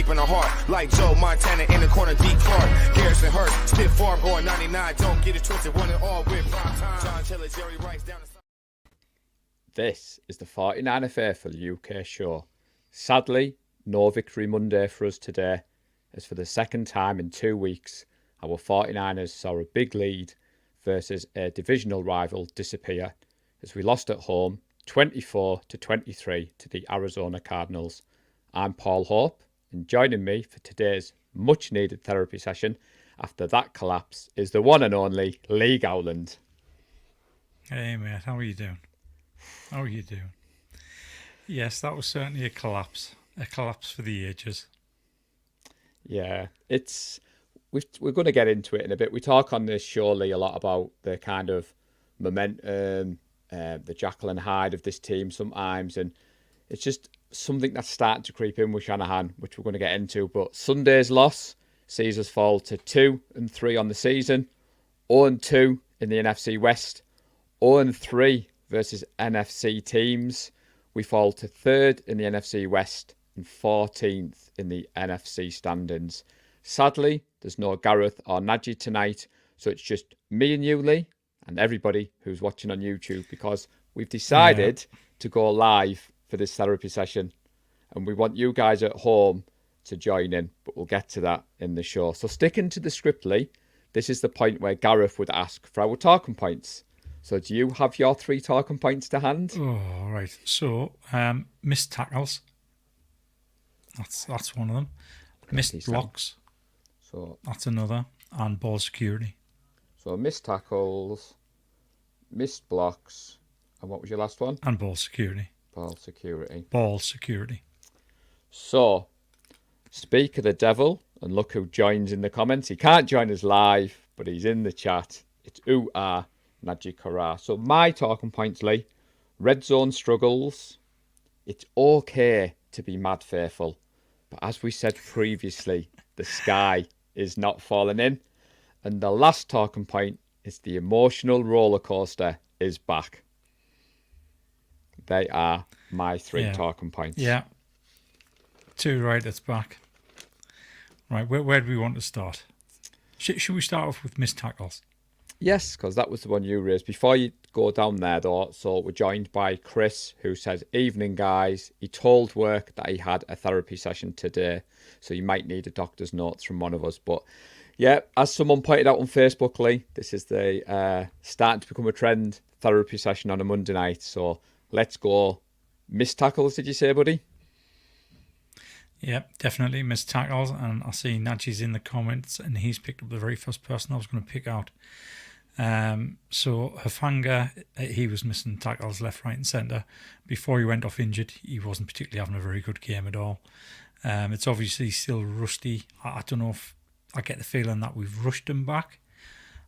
deep in the heart. Like Joe Montana in the corner, deep Clark. Garrison Hurst, stiff farm going 99. Don't get it twisted, one and all with prime time. John Taylor, Jerry Rice down the... This is the 49er Faithful UK show. Sadly, no Victory Monday for us today, as for the second time in 2 weeks, our 49ers saw a big lead versus a divisional rival disappear as we lost at home 24-23 to the Arizona Cardinals. I'm Paul Hope, and joining me for today's much needed therapy session after that collapse is the one and only Lee Gowland. Hey mate, how are you doing? How are you doing? Yes, that was certainly a collapse for the ages. Yeah, we're going to get into it in a bit. We talk on this surely a lot about the kind of momentum, the Jekyll and Hyde of this team sometimes, and it's just something that's starting to creep in with Shanahan, which we're going to get into. But Sunday's loss sees us fall to 2-3 on the season, 0-2 in the NFC West, 0-3 versus NFC teams. We fall to 3rd in the NFC West and 14th in the NFC standings. Sadly, there's no Gareth or Najee tonight, so it's just me and you, Lee, and everybody who's watching on YouTube, because we've decided to go live for this therapy session, and we want you guys at home to join in, but we'll get to that in the show. So sticking to the script, Lee, this is the point where Gareth would ask for our talking points. So do you have your 3 talking points to hand? Oh, right. So, missed tackles. That's one of them. Missed blocks. So that's another. And ball security. So missed tackles, missed blocks, and what was your last one? And ball security. Ball security. Ball security. So, speak of the devil, and look who joins in the comments. He can't join us live, but he's in the chat. It's Najee Karar. So my talking points, Lee: red zone struggles. It's okay to be mad faithful, but as we said previously, the sky is not falling in. And the last talking point is the emotional roller coaster is back. They are my 3 talking points. Yeah. 2 right, it's back. Right, where do we want to start? Should we start off with missed tackles? Yes, because that was the one you raised. Before you go down there, though, so we're joined by Chris, who says, "Evening, guys. He told work that he had a therapy session today, so you might need a doctor's notes from one of us." But yeah, as someone pointed out on Facebook, Lee, this is the starting to become a trend, therapy session on a Monday night. So let's go. Missed tackles, did you say, buddy? Yep, definitely missed tackles. And I see Najee's in the comments, and he's picked up the very first person I was going to pick out. So Hufanga, he was missing tackles left, right and centre. Before he went off injured, he wasn't particularly having a very good game at all. It's obviously still rusty. I don't know if I get the feeling that we've rushed him back.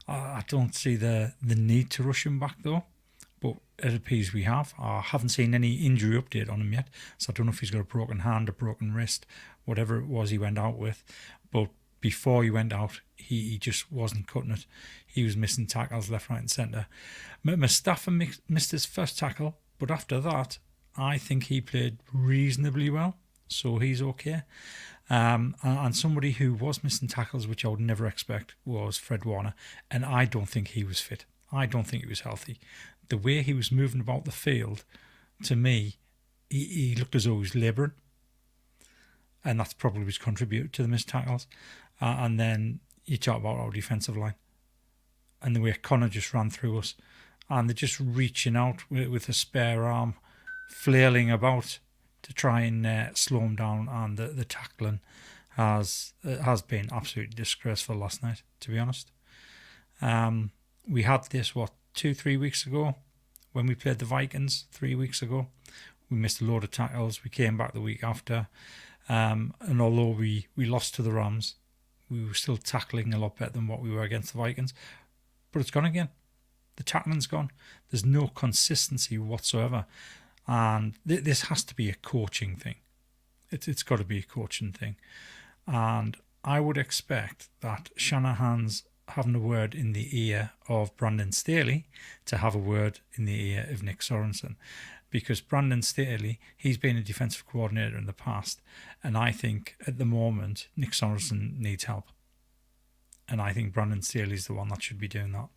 I don't see the need to rush him back though, but it appears we have. I haven't seen any injury update on him yet, so I don't know if he's got a broken hand, a broken wrist, whatever it was he went out with. But before he went out, he just wasn't cutting it. He was missing tackles left, right and centre. Mustafa missed his first tackle, but after that, I think he played reasonably well, so he's okay. And somebody who was missing tackles, which I would never expect, was Fred Warner, and I don't think he was fit. I don't think he was healthy. The way he was moving about the field, to me, he looked as though he was labouring, and that's probably what's contributed to the missed tackles. And then you talk about our defensive line and the way Connor just ran through us, and they're just reaching out with a spare arm, flailing about to try and slow him down. And the tackling has been absolutely disgraceful last night, to be honest. We had this, 2-3 weeks ago when we played the Vikings 3 weeks ago. We missed a load of tackles. We came back the week after. And although we lost to the Rams, we were still tackling a lot better than what we were against the Vikings. But it's gone again. The tackling's gone. There's no consistency whatsoever. And this has to be a coaching thing. It's got to be a coaching thing. And I would expect that Shanahan's having a word in the ear of Brandon Staley to have a word in the ear of Nick Sorensen. because Brandon Staley, he's been a defensive coordinator in the past, and I think at the moment Nick Sorensen needs help, and I think Brandon Staley's the one that should be doing that.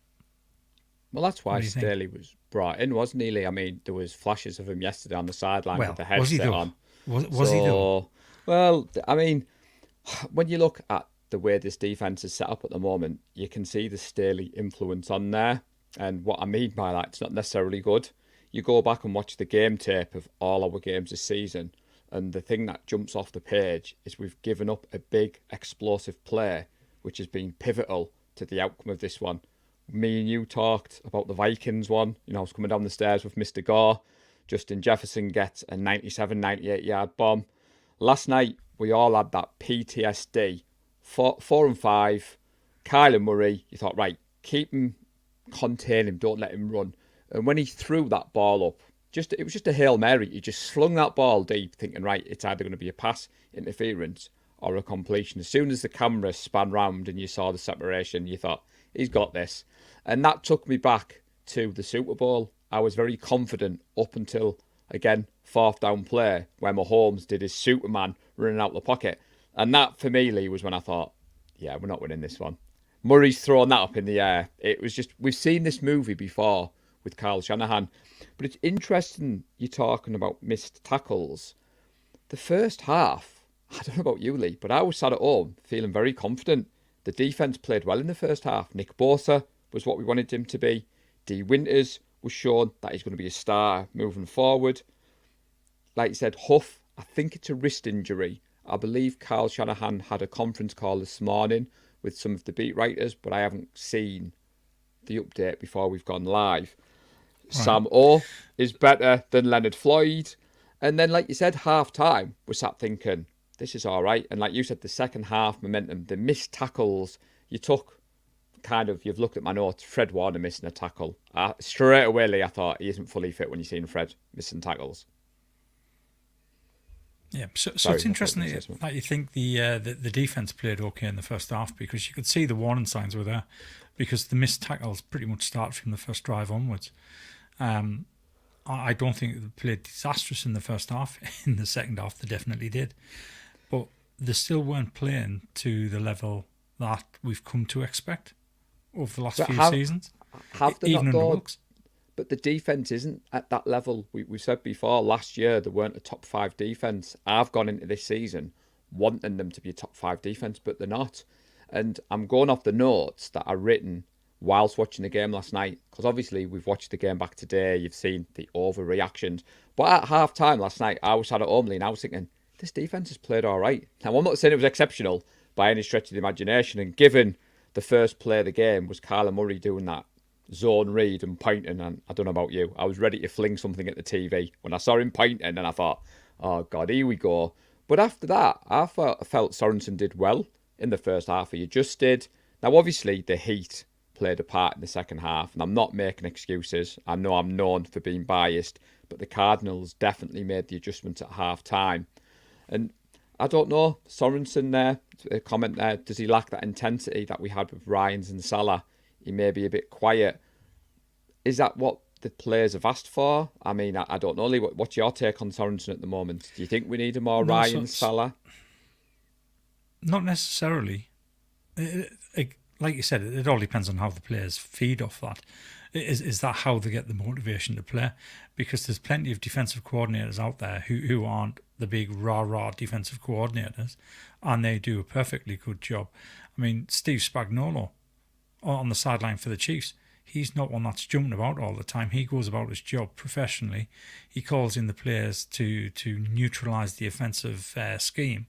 Well, that's why What do you think? Staley was brought in, wasn't he, Lee? I mean, there was flashes of him yesterday on the sideline Well, with the was he headset though? on. Was he though? Well, I mean, when you look at the way this defense is set up at the moment, you can see the Staley influence on there. And what I mean by that, it's not necessarily good. You go back and watch the game tape of all our games this season, and the thing that jumps off the page is we've given up a big explosive play, which has been pivotal to the outcome of this one. Me and you talked about the Vikings one. You know, I was coming down the stairs with Mr. Gore. Justin Jefferson gets a 97, 98-yard bomb. Last night, we all had that PTSD. 4 and 5. Kyler Murray, you thought, right, keep him, contain him, don't let him run. And when he threw that ball up, it was just a Hail Mary. He just slung that ball deep, thinking, right, it's either going to be a pass interference or a completion. As soon as the camera span round and you saw the separation, you thought, he's got this. And that took me back to the Super Bowl. I was very confident up until, again, 4th down play where Mahomes did his Superman running out the pocket. And that, for me, Lee, was when I thought, yeah, we're not winning this one. Murray's thrown that up in the air. It was just, we've seen this movie before with Kyle Shanahan. But it's interesting you're talking about missed tackles. The first half, I don't know about you, Lee, but I was sat at home feeling very confident. The defence played well in the first half. Nick Bosa was what we wanted him to be. D. Winters was shown that he's going to be a star moving forward. Like you said, Huff, I think it's a wrist injury. I believe Kyle Shanahan had a conference call this morning with some of the beat writers, but I haven't seen the update before we've gone live. Right. Sam O is better than Leonard Floyd. And then, like you said, half-time, we sat thinking, this is all right. And like you said, the second half momentum, the missed tackles, you've looked at my notes, Fred Warner missing a tackle. Straight away, Lee, I thought he isn't fully fit when you're seeing Fred missing tackles. Yeah, so it's interesting that you think the defense played okay in the first half, because you could see the warning signs were there, because the missed tackles pretty much start from the first drive onwards. I don't think they played disastrous in the first half. In the second half, they definitely did. But they still weren't playing to the level that we've come to expect over the last few seasons. Have they even not under done? Wilkes. But the defence isn't at that level. We said before, last year they weren't a top 5 defence. I've gone into this season wanting them to be a top 5 defence, but they're not. And I'm going off the notes that are written whilst watching the game last night, because obviously we've watched the game back today. You've seen the overreactions. But at half-time last night, I was sat at home and I was thinking, this defence has played all right. Now, I'm not saying it was exceptional by any stretch of the imagination, and given the first play of the game was Kyler Murray doing that zone read and pointing, and I don't know about you, I was ready to fling something at the TV when I saw him pointing, and I thought, oh God, here we go. But after that, I felt Sorensen did well in the first half. He adjusted. Now, obviously, the heat played a part in the second half, and I'm not making excuses. I know I'm known for being biased, but the Cardinals definitely made the adjustments at half-time. And I don't know, Sorensen there, a comment there, does he lack that intensity that we had with Ryans and Salah? He may be a bit quiet. Is that what the players have asked for? I mean, I don't know, Lee. What's your take on Sorensen at the moment? Do you think we need a more Ryan, Salah? Not necessarily. Like you said, it all depends on how the players feed off that. Is that how they get the motivation to play? Because there's plenty of defensive coordinators out there who aren't the big rah-rah defensive coordinators, and they do a perfectly good job. I mean, Steve Spagnuolo on the sideline for the Chiefs, he's not one that's jumping about all the time. He goes about his job professionally. He calls in the players to neutralise the offensive scheme,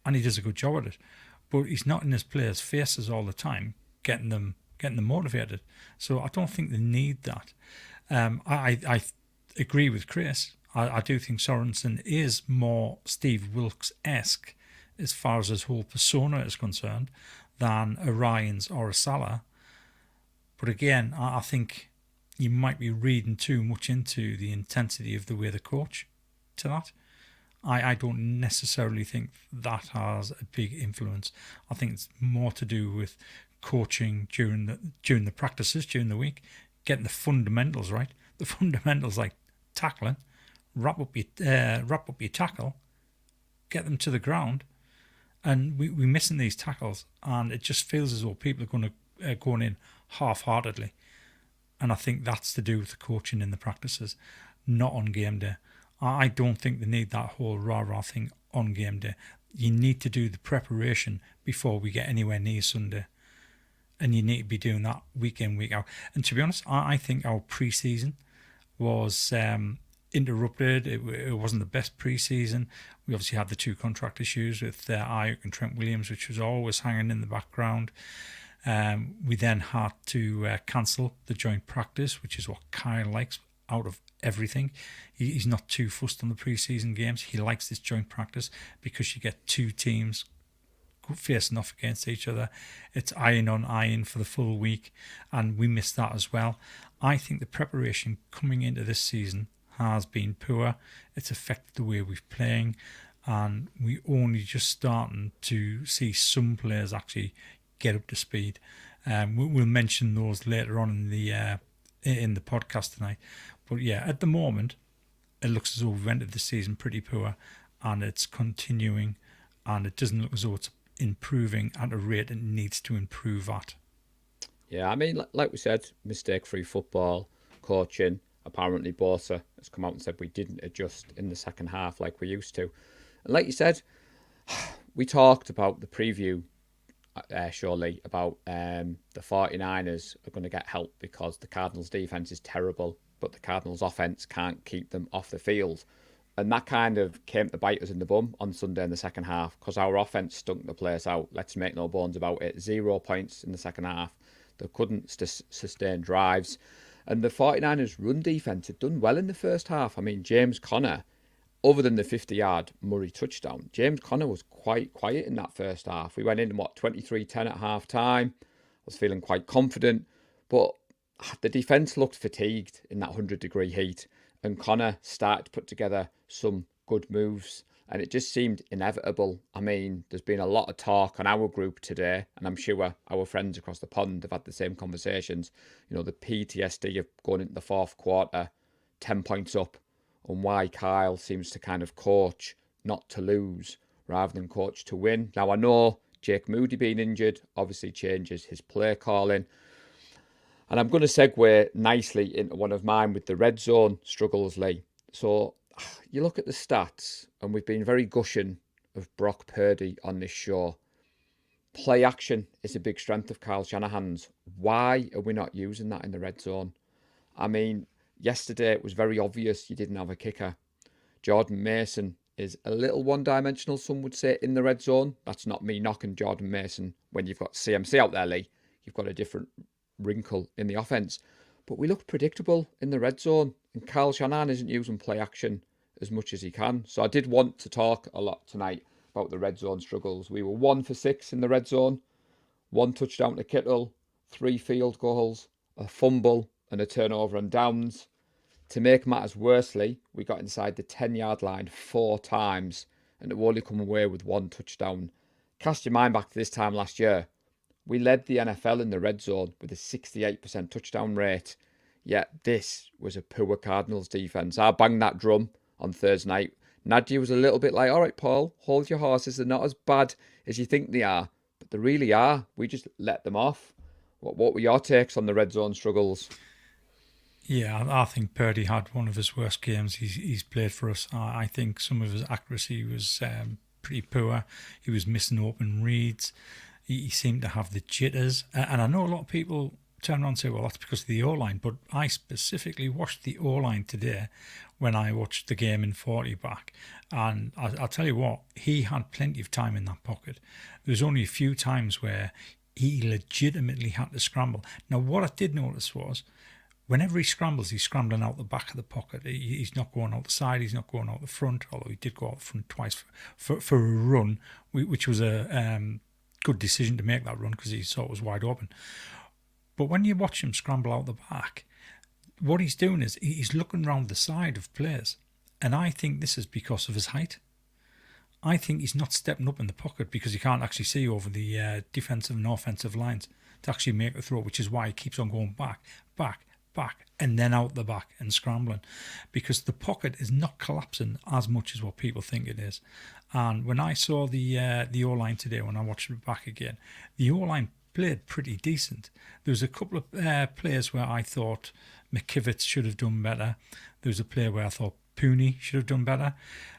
and he does a good job at it. But he's not in his players' faces all the time, getting them motivated. So I don't think they need that. I agree with Chris. I do think Sorensen is more Steve Wilkes-esque as far as his whole persona is concerned than a Ryans or a Salah. But again, I think you might be reading too much into the intensity of the way they coach to that. I don't necessarily think that has a big influence. I think it's more to do with coaching during the practices, during the week, getting the fundamentals right. The fundamentals like tackling, wrap up your tackle, get them to the ground, and we're missing these tackles, and it just feels as though people are going in half-heartedly, and I think that's to do with the coaching in the practices, not on game day. I don't think they need that whole rah-rah thing on game day. You need to do the preparation before we get anywhere near Sunday. And you need to be doing that week in, week out. And to be honest, I think our pre-season was interrupted. It wasn't the best pre-season. We obviously had the 2 contract issues with Ayuk and Trent Williams, which was always hanging in the background. We then had to cancel the joint practice, which is what Kyle likes out of everything. He's not too fussed on the pre-season games. He likes this joint practice because you get 2 teams facing off against each other. It's iron on iron for the full week, and we missed that as well. I think the preparation coming into this season has been poor. It's affected the way we're playing, and we're only just starting to see some players actually get up to speed. We'll mention those later on in the podcast tonight. But yeah, at the moment, it looks as though we've entered the season pretty poor, and it's continuing, and it doesn't look as though it's improving at a rate it needs to improve at. Yeah, I mean, like we said, mistake-free football, coaching. Apparently, Bosa has come out and said we didn't adjust in the second half like we used to. And like you said, we talked about the preview, surely, about the 49ers are going to get help because the Cardinals' defense is terrible, but the Cardinals' offense can't keep them off the field. And that kind of came to bite us in the bum on Sunday in the second half because our offense stunk the place out. Let's make no bones about it. 0 points in the second half. They couldn't sustain drives. And the 49ers' run defense had done well in the first half. I mean, James Conner, other than the 50-yard Murray touchdown, James Conner was quite quiet in that first half. We went in, 23-10 at half-time. I was feeling quite confident. But the defence looked fatigued in that 100-degree heat. And Conner started to put together some good moves. And it just seemed inevitable. I mean, there's been a lot of talk on our group today, and I'm sure our friends across the pond have had the same conversations. You know, the PTSD of going into the fourth quarter, 10 points up, and why Kyle seems to kind of coach not to lose rather than coach to win. Now, I know Jake Moody being injured obviously changes his play calling. And I'm going to segue nicely into one of mine with the red zone struggles, Lee. So you look at the stats, and we've been very gushing of Brock Purdy on this show. Play action is a big strength of Kyle Shanahan's. Why are we not using that in the red zone? I mean, yesterday it was very obvious you didn't have a kicker. Jordan Mason is a little one-dimensional, some would say, in the red zone. That's not me knocking Jordan Mason when you've got CMC out there, Lee. You've got a different wrinkle in the offense. But we looked predictable in the red zone, and Kyle Shanahan isn't using play action as much as he can. So I did want to talk a lot tonight about the red zone struggles. We were 1 for 6 in the red zone, 1 touchdown to Kittle, 3 field goals, a fumble and a turnover on downs. To make matters worse, Lee, we got inside the 10-yard line 4 times and have only come away with 1 touchdown. Cast your mind back to this time last year. We led the NFL in the red zone with a 68% touchdown rate. Yet this was a poor Cardinals defense. I banged that drum on Thursday night. Nadia was a little bit like, all right, Paul, hold your horses. They're not as bad as you think they are, but they really are. We just let them off. What were your takes on the red zone struggles? Yeah, I think Purdy had one of his worst games he's played for us. I think some of his accuracy was pretty poor. He was missing open reads. He seemed to have the jitters. And I know a lot of people turn around and say, well, that's because of the O-line. But I specifically watched the O-line today when I watched the game in 40 back. And I'll tell you what, he had plenty of time in that pocket. There was only a few times where he legitimately had to scramble. Now, what I did notice was, whenever he scrambles, he's scrambling out the back of the pocket. He's not going out the side. He's not going out the front, although he did go out the front twice for a run, which was a good decision to make that run because he saw it was wide open. But when you watch him scramble out the back, what he's doing is he's looking around the side of players. And I think this is because of his height. I think he's not stepping up in the pocket because he can't actually see over the defensive and offensive lines to actually make the throw, which is why he keeps on going back, back and then out the back and scrambling, because the pocket is not collapsing as much as what people think it is. And when I saw the O-line today, when I watched it back again, the O-line played pretty decent. There was a couple of players where I thought McKivitz should have done better. There was a player where I thought Pooney should have done better.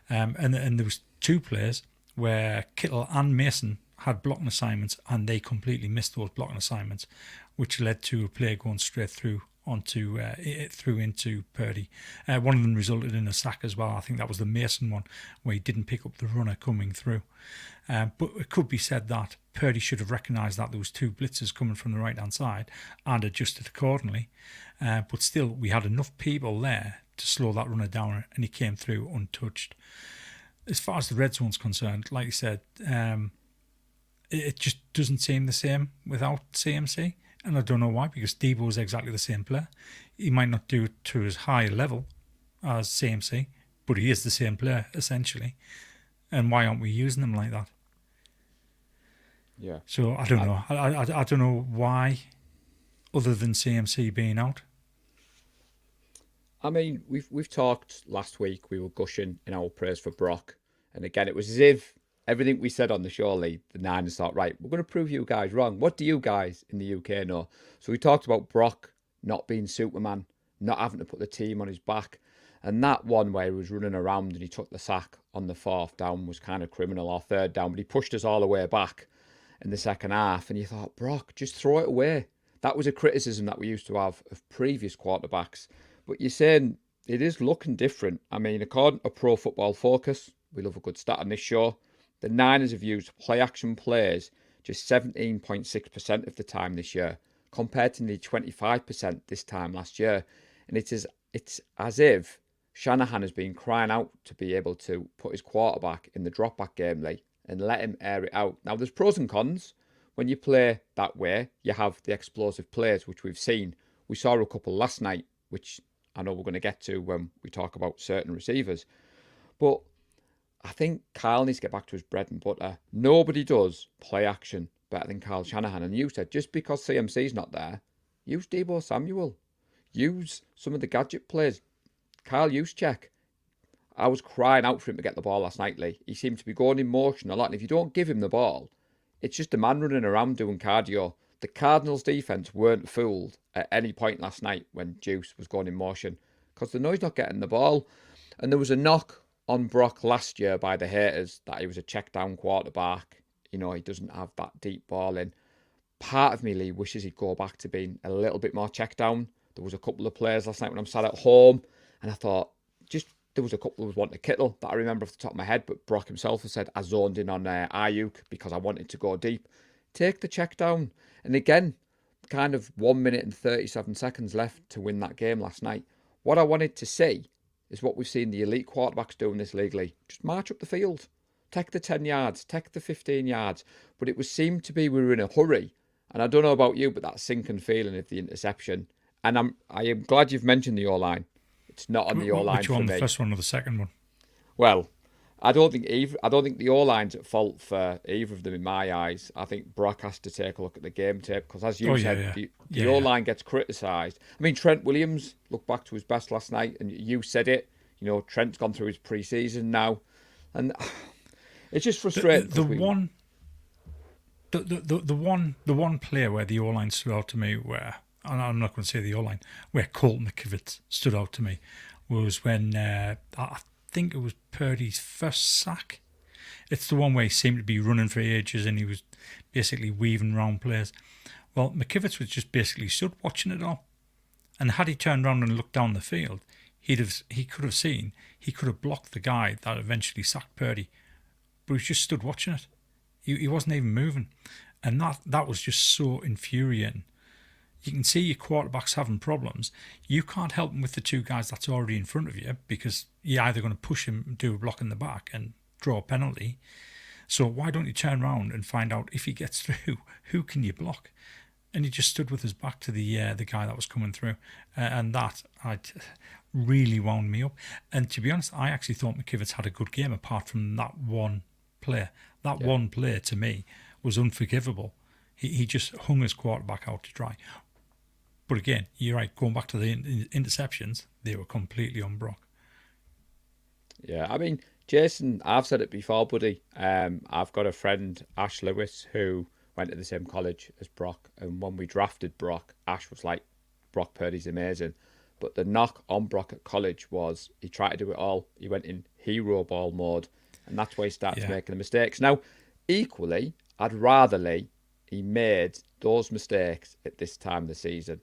And there was two players where Kittle and Mason had blocking assignments and they completely missed those blocking assignments, which led to a player going straight through into Purdy. One of them resulted in a sack as well. I think that was the Mason one where he didn't pick up the runner coming through. But it could be said that Purdy should have recognised that there was two blitzers coming from the right-hand side and adjusted accordingly. But still, we had enough people there to slow that runner down, and he came through untouched. As far as the red zone's concerned, like you said, it just doesn't seem the same without CMC. And I don't know why, because Debo is exactly the same player. He might not do it to as high a level as CMC, but he is the same player, essentially. And why aren't we using him like that? Yeah. So I don't know. I don't know why, other than CMC being out. I mean, we've talked last week, we were gushing in our praise for Brock. And again, it was as if everything we said on the show, Lee, the Niners thought, right, we're going to prove you guys wrong. What do you guys in the UK know? So we talked about Brock not being Superman, not having to put the team on his back. And that one where he was running around and he took the sack on the fourth down was kind of criminal, or third down. But he pushed us all the way back in the second half. And you thought, Brock, just throw it away. That was a criticism that we used to have of previous quarterbacks. But you're saying it is looking different. I mean, according to Pro Football Focus, we love a good stat on this show, the Niners have used play-action plays just 17.6% of the time this year, compared to nearly 25% this time last year. And it's as if Shanahan has been crying out to be able to put his quarterback in the drop-back game, Lee, and let him air it out. Now, there's pros and cons. When you play that way, you have the explosive plays, which we've seen. We saw a couple last night, which I know we're going to get to when we talk about certain receivers. But I think Kyle needs to get back to his bread and butter. Nobody does play action better than Kyle Shanahan. And you said, just because CMC's not there, use Deebo Samuel. Use some of the gadget plays. Kyle Juszczyk. I was crying out for him to get the ball last night, Lee. He seemed to be going in motion a lot. And if you don't give him the ball, it's just a man running around doing cardio. The Cardinals defense weren't fooled at any point last night when Juice was going in motion, because they know he's not getting the ball. And there was a knock on Brock last year by the haters that he was a check down quarterback. You know, he doesn't have that deep ball in. Part of me, Lee, wishes he'd go back to being a little bit more check down. There was a couple of players last night when I'm sat at home, and I thought, there was a couple who was wanting to Kittle that I remember off the top of my head, but Brock himself has said, I zoned in on Ayuk because I wanted to go deep. Take the check down. And again, kind of 1 minute and 37 seconds left to win that game last night. What I wanted to see is what we've seen the elite quarterbacks do in this league, Lee. Just march up the field. Take the 10 yards. Take the 15 yards. But it seemed to be we were in a hurry. And I don't know about you, but that sinking feeling of the interception. And I am glad you've mentioned the O-line. It's not on the O-line for me. Which one, the first one or the second one? Well, I don't think the O-line's at fault for either of them in my eyes. I think Brock has to take a look at the game tape, because as you said, the O-line gets criticised. I mean, Trent Williams looked back to his best last night, and you said it. You know, Trent's gone through his pre-season now, and it's just frustrating. The one player where the O-line stood out to me, where, and I'm not going to say the O-line, where Colt McKivitz stood out to me, was when I think it was Purdy's first sack. It's the one where he seemed to be running for ages and he was basically weaving round players. Well, McKivitz was just basically stood watching it all. And had he turned around and looked down the field, he could have blocked the guy that eventually sacked Purdy. But he just stood watching it. He wasn't even moving. And that was just so infuriating. You can see your quarterback's having problems. You can't help him with the two guys that's already in front of you, because you're either going to push him, do a block in the back and draw a penalty. So why don't you turn around and find out, if he gets through, who can you block? And he just stood with his back to the guy that was coming through. And that really wound me up. And to be honest, I actually thought McKivitz had a good game apart from that one player. One player, to me, was unforgivable. He just hung his quarterback out to dry. But again, you're right. Going back to the interceptions, they were completely on Brock. Yeah, I mean, Jason, I've said it before, buddy. I've got a friend, Ash Lewis, who went to the same college as Brock. And when we drafted Brock, Ash was like, Brock Purdy's amazing. But the knock on Brock at college was he tried to do it all. He went in hero ball mode. And that's where he started making the mistakes. Now, equally, I'd rather he made those mistakes at this time of the season.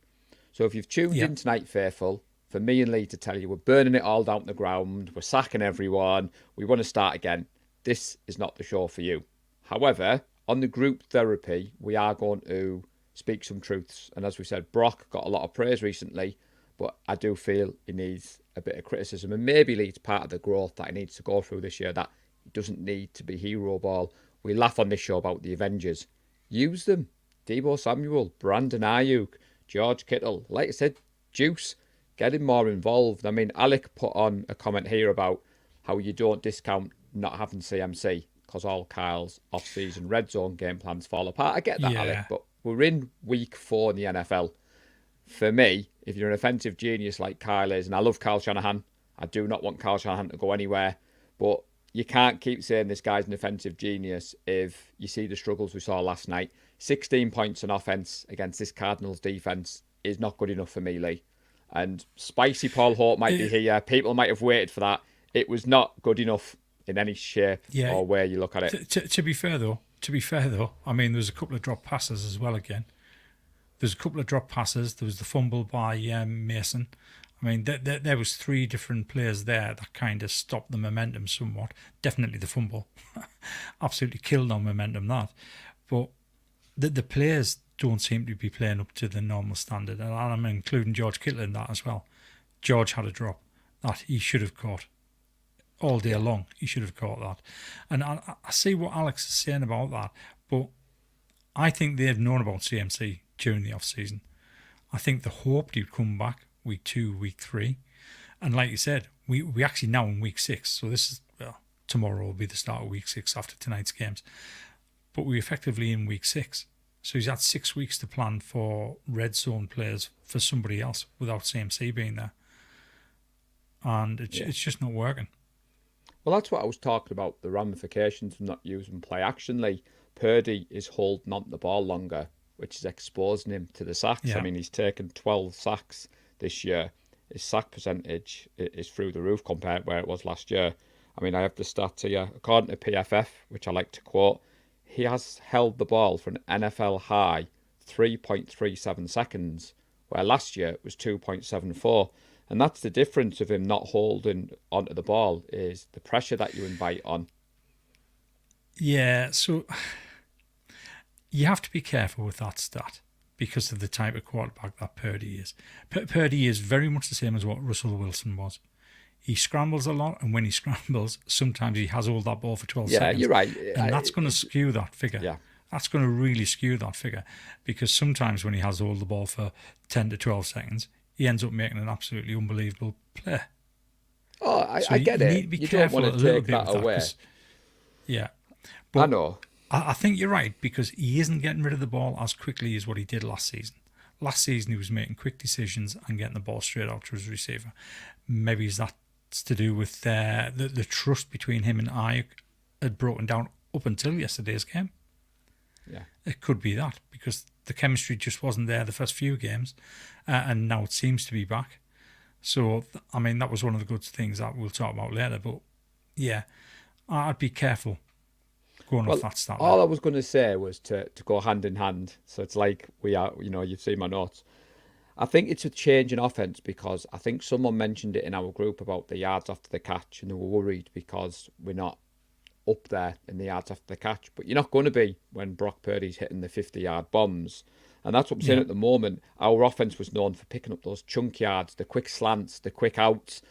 So if you've tuned in tonight, faithful, for me and Lee to tell you we're burning it all down to the ground, we're sacking everyone, we want to start again, this is not the show for you. However, on the group therapy, we are going to speak some truths. And as we said, Brock got a lot of praise recently, but I do feel he needs a bit of criticism, and maybe leads part of the growth that he needs to go through this year, that he doesn't need to be hero ball. We laugh on this show about the Avengers. Use them. Deebo Samuel, Brandon Ayuk, George Kittle. Like I said, Juice, get him more involved. I mean, Alec put on a comment here about how you don't discount not having CMC because all Kyle's off-season red zone game plans fall apart. I get that, Alec, but we're in week 4 in the NFL. For me, if you're an offensive genius like Kyle is, and I love Kyle Shanahan, I do not want Kyle Shanahan to go anywhere, but you can't keep saying this guy's an offensive genius if you see the struggles we saw last night. 16 points on offense against this Cardinals defense is not good enough for me, Lee. And spicy Paul Hope might be here. People might have waited for that. It was not good enough in any shape or way you look at it. To be fair though, I mean, there was a couple of drop passes as well again. There's a couple of drop passes. There was the fumble by Mason. I mean, there was 3 different players there that kind of stopped the momentum somewhat. Definitely the fumble. Absolutely killed on momentum, that. But the players don't seem to be playing up to the normal standard. And I'm including George Kittle in that as well. George had a drop that he should have caught. All day long, he should have caught that. And I see what Alex is saying about that, but I think they've known about CMC during the off-season. I think they hoped he'd come back week 2, week 3. And like you said, we actually now in week 6. So this is, well, tomorrow will be the start of week 6 after tonight's games. But we're effectively in week 6. So he's had 6 weeks to plan for red zone players for somebody else without CMC being there. And it's just not working. Well, that's what I was talking about, the ramifications of not using play action. Like, Purdy is holding on to the ball longer, which is exposing him to the sacks. Yeah. I mean, he's taken 12 sacks this year. His sack percentage is through the roof compared to where it was last year. I mean, I have the stats here. According to PFF, which I like to quote, he has held the ball for an NFL high 3.37 seconds, where last year it was 2.74. And that's the difference of him not holding onto the ball, is the pressure that you invite on. Yeah, so you have to be careful with that stat because of the type of quarterback that Purdy is. Purdy is very much the same as what Russell Wilson was. He scrambles a lot, and when he scrambles, sometimes he has all that ball for 12 seconds. Yeah, you're right. And that's going to skew that figure. Yeah. That's going to really skew that figure because sometimes when he has all the ball for 10 to 12 seconds, he ends up making an absolutely unbelievable play. Oh, I get it. You don't want to take that away. Yeah. But I know. I think you're right because he isn't getting rid of the ball as quickly as what he did last season. Last season, he was making quick decisions and getting the ball straight out to his receiver. Maybe that's to do with the trust between him and Ayuk had broken down up until yesterday's game. Yeah. It could be that because the chemistry just wasn't there the first few games, and now it seems to be back. So, I mean, that was one of the good things that we'll talk about later. But, yeah, I'd be careful going off that stat. All I was going to say was to go hand in hand. So it's like we are, you've seen my notes. I think it's a change in offense because I think someone mentioned it in our group about the yards after the catch, and they were worried because we're not up there in the yards after the catch. But you're not going to be when Brock Purdy's hitting the 50-yard bombs. And that's what I'm saying at the moment. Our offense was known for picking up those chunk yards, the quick slants, the quick outs,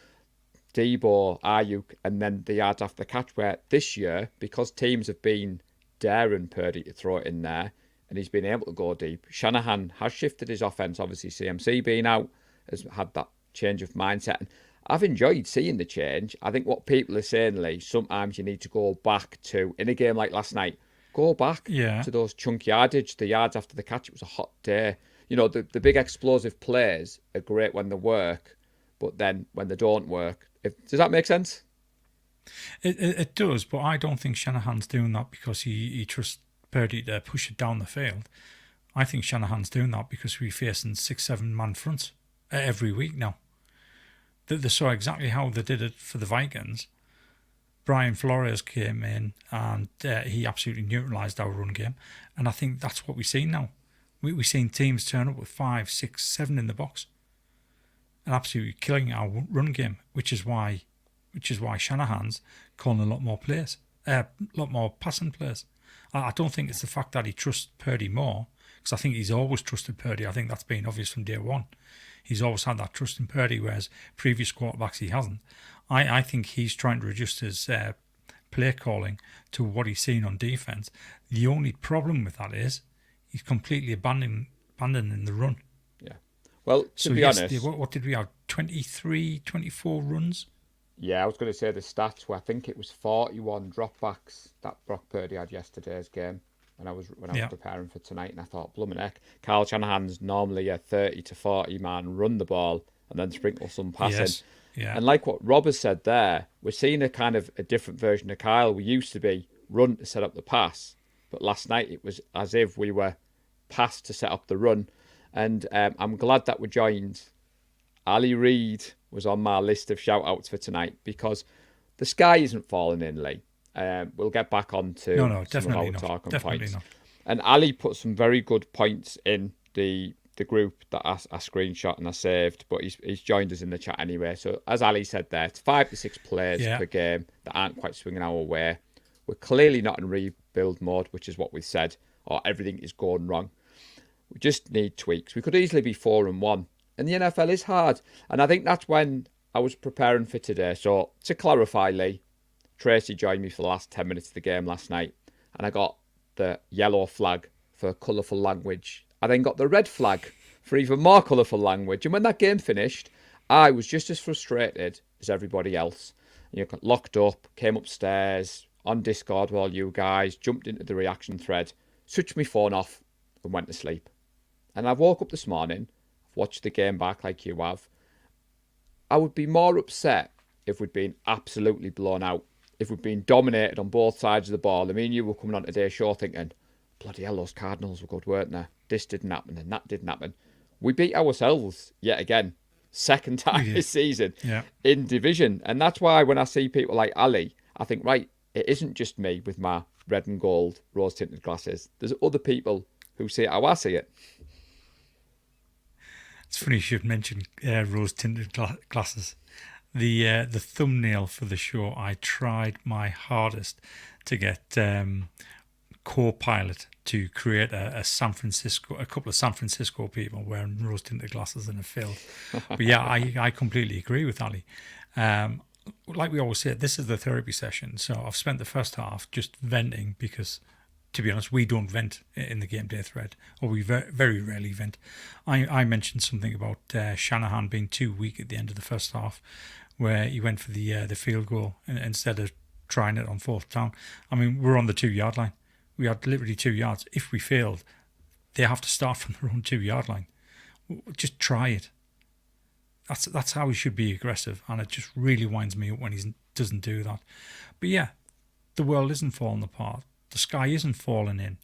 Deebo, Ayuk, and then the yards after the catch, where this year, because teams have been daring Purdy to throw it in there, and he's been able to go deep, Shanahan has shifted his offense. Obviously, CMC being out has had that change of mindset. And I've enjoyed seeing the change. I think what people are saying, Lee, sometimes you need to go back to, in a game like last night, go back to those chunk yardage, the yards after the catch. It was a hot day. the big explosive plays are great when they work, but then when they don't work, does that make sense? It does, but I don't think Shanahan's doing that because he trusts Purdy to push it down the field. I think Shanahan's doing that because we're facing 6-7 man fronts every week now. They saw exactly how they did it for the Vikings. Brian Flores came in and he absolutely neutralised our run game. And I think that's what we've seen now. We've seen teams turn up with 5, 6, 7 in the box and absolutely killing our run game, which is why Shanahan's calling a lot more plays, a lot more passing plays. I don't think it's the fact that he trusts Purdy more, because I think he's always trusted Purdy. I think that's been obvious from day one. He's always had that trust in Purdy, whereas previous quarterbacks he hasn't. I think he's trying to adjust his play calling to what he's seen on defense. The only problem with that is he's completely abandoning the run. Yeah. Well, to be honest, what did we have? 23, 24 runs? Yeah, I was going to say the stats were, I think it was 41 dropbacks that Brock Purdy had yesterday's game when I was preparing for tonight, and I thought, blooming heck, Kyle Shanahan's normally a 30 to 40 man run the ball and then sprinkle some passing. Yes. Yeah. And like what Rob has said there, we're seeing a kind of a different version of Kyle. We used to be run to set up the pass, but last night it was as if we were pass to set up the run. And I'm glad that we joined. Ali Reid was on my list of shout-outs for tonight because the sky isn't falling in, Lee. We'll get back on to some of our talking points. Not. And Ali put some very good points in the group that I screenshot and I saved, but he's joined us in the chat anyway. So as Ali said there, it's 5 to 6 players per game that aren't quite swinging our way. We're clearly not in rebuild mode, which is what we said, or everything is going wrong. We just need tweaks. We could easily be 4-1. And the NFL is hard. And I think that's when I was preparing for today. So to clarify, Lee, Tracy joined me for the last 10 minutes of the game last night. And I got the yellow flag for colourful language. I then got the red flag for even more colourful language. And when that game finished, I was just as frustrated as everybody else. Got locked up, came upstairs, on Discord with all you guys, jumped into the reaction thread, switched my phone off and went to sleep. And I woke up this morning, watched the game back like you have. I would be more upset if we'd been absolutely blown out, if we'd been dominated on both sides of the ball. I mean, you were coming on today's show thinking, bloody hell, those Cardinals were good, weren't they? This didn't happen and that didn't happen. We beat ourselves yet again, second time this season in division. And that's why when I see people like Ali, I think, right, it isn't just me with my red and gold rose-tinted glasses. There's other people who see it how I see it. It's funny you should mention rose-tinted glasses. The thumbnail for the show, I tried my hardest to get Copilot to create a couple of San Francisco people wearing rose-tinted glasses in a film. But yeah, I completely agree with Ali. Like we always say, this is the therapy session. So I've spent the first half just venting because, to be honest, we don't vent in the game day thread, or we very rarely vent. I mentioned something about Shanahan being too weak at the end of the first half, where he went for the field goal instead of trying it on fourth down. I mean, we're on the 2-yard line. We had literally 2 yards. If we failed, they have to start from their own 2-yard line. Just try it. That's how he should be aggressive, and it just really winds me up when he doesn't do that. But yeah, the world isn't falling apart. The sky isn't falling in.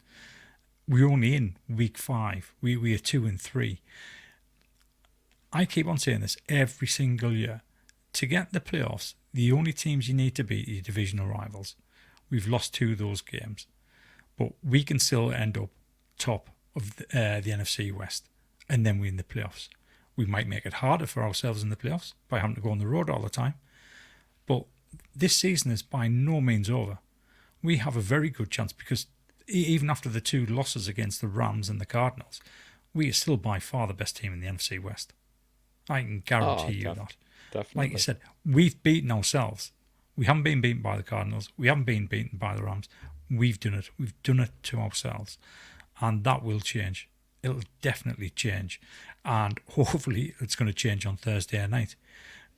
We're only in week 5. We are 2-3. I keep on saying this every single year. To get the playoffs, the only teams you need to beat are your divisional rivals. We've lost 2 of those games, but we can still end up top of the NFC West, and then we're in the playoffs. We might make it harder for ourselves in the playoffs by having to go on the road all the time, but this season is by no means over. We have a very good chance because even after the 2 losses against the Rams and the Cardinals, we are still by far the best team in the NFC West. I can guarantee you that. Definitely. Like you said, we've beaten ourselves. We haven't been beaten by the Cardinals. We haven't been beaten by the Rams. We've done it. We've done it to ourselves. And that will change. It'll definitely change. And hopefully it's going to change on Thursday night,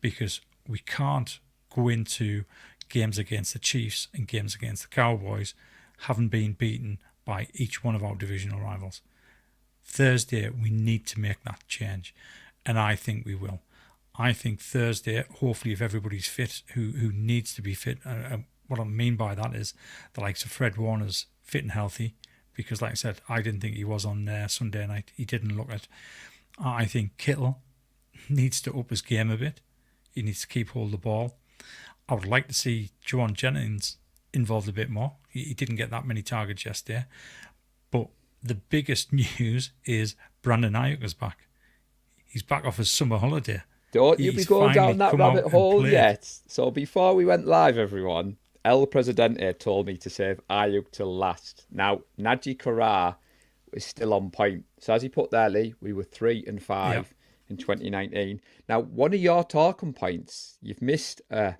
because we can't go into games against the Chiefs and games against the Cowboys having been beaten by each one of our divisional rivals. Thursday, we need to make that change, and I think we will. I think Thursday, hopefully, if everybody's fit, who needs to be fit, what I mean by that is the likes of Fred Warner's fit and healthy, because like I said, I didn't think he was on Sunday night. He didn't look it. I think Kittle needs to up his game a bit. He needs to keep hold of the ball. I would like to see Juwan Jennings involved a bit more. He didn't get that many targets yesterday. But the biggest news is Brandon Ayuk is back. He's back off his summer holiday. Don't you be going down that rabbit hole yet. So before we went live, everyone, El Presidente told me to save Ayuk till last. Now, Najee Carrara is still on point. So as he put there, Lee, we were 3-5 in 2019. Now, one of your talking points, you've missed a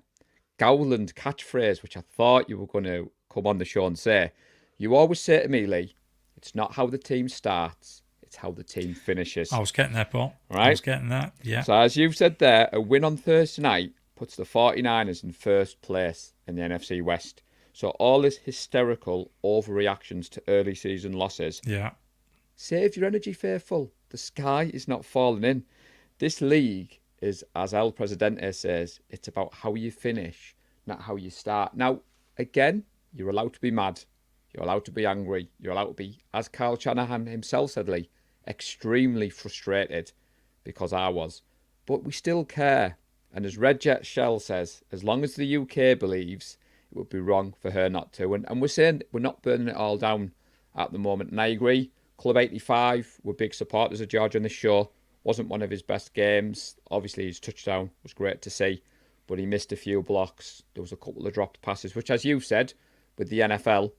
Gowland catchphrase, which I thought you were going to come on the show and say. You always say to me, Lee, it's not how the team starts, it's how the team finishes. I was getting that, Paul. Right? I was getting that, yeah. So as you've said there, a win on Thursday night puts the 49ers in first place in the NFC West. So all this hysterical overreactions to early season losses. Yeah. Save your energy, faithful. The sky is not falling in. This league is, as El Presidente says, it's about how you finish, not how you start. Now, again, you're allowed to be mad. You're allowed to be angry. You're allowed to be, as Kyle Shanahan himself said, Lee, extremely frustrated, because I was. But we still care. And as Red Jet Shell says, as long as the UK believes, it would be wrong for her not to. And we're saying we're not burning it all down at the moment. And I agree. Club 85 were big supporters of George on this show. Wasn't one of his best games. Obviously, his touchdown was great to see, but he missed a few blocks. There was a couple of dropped passes, which, as you said, with the NFL,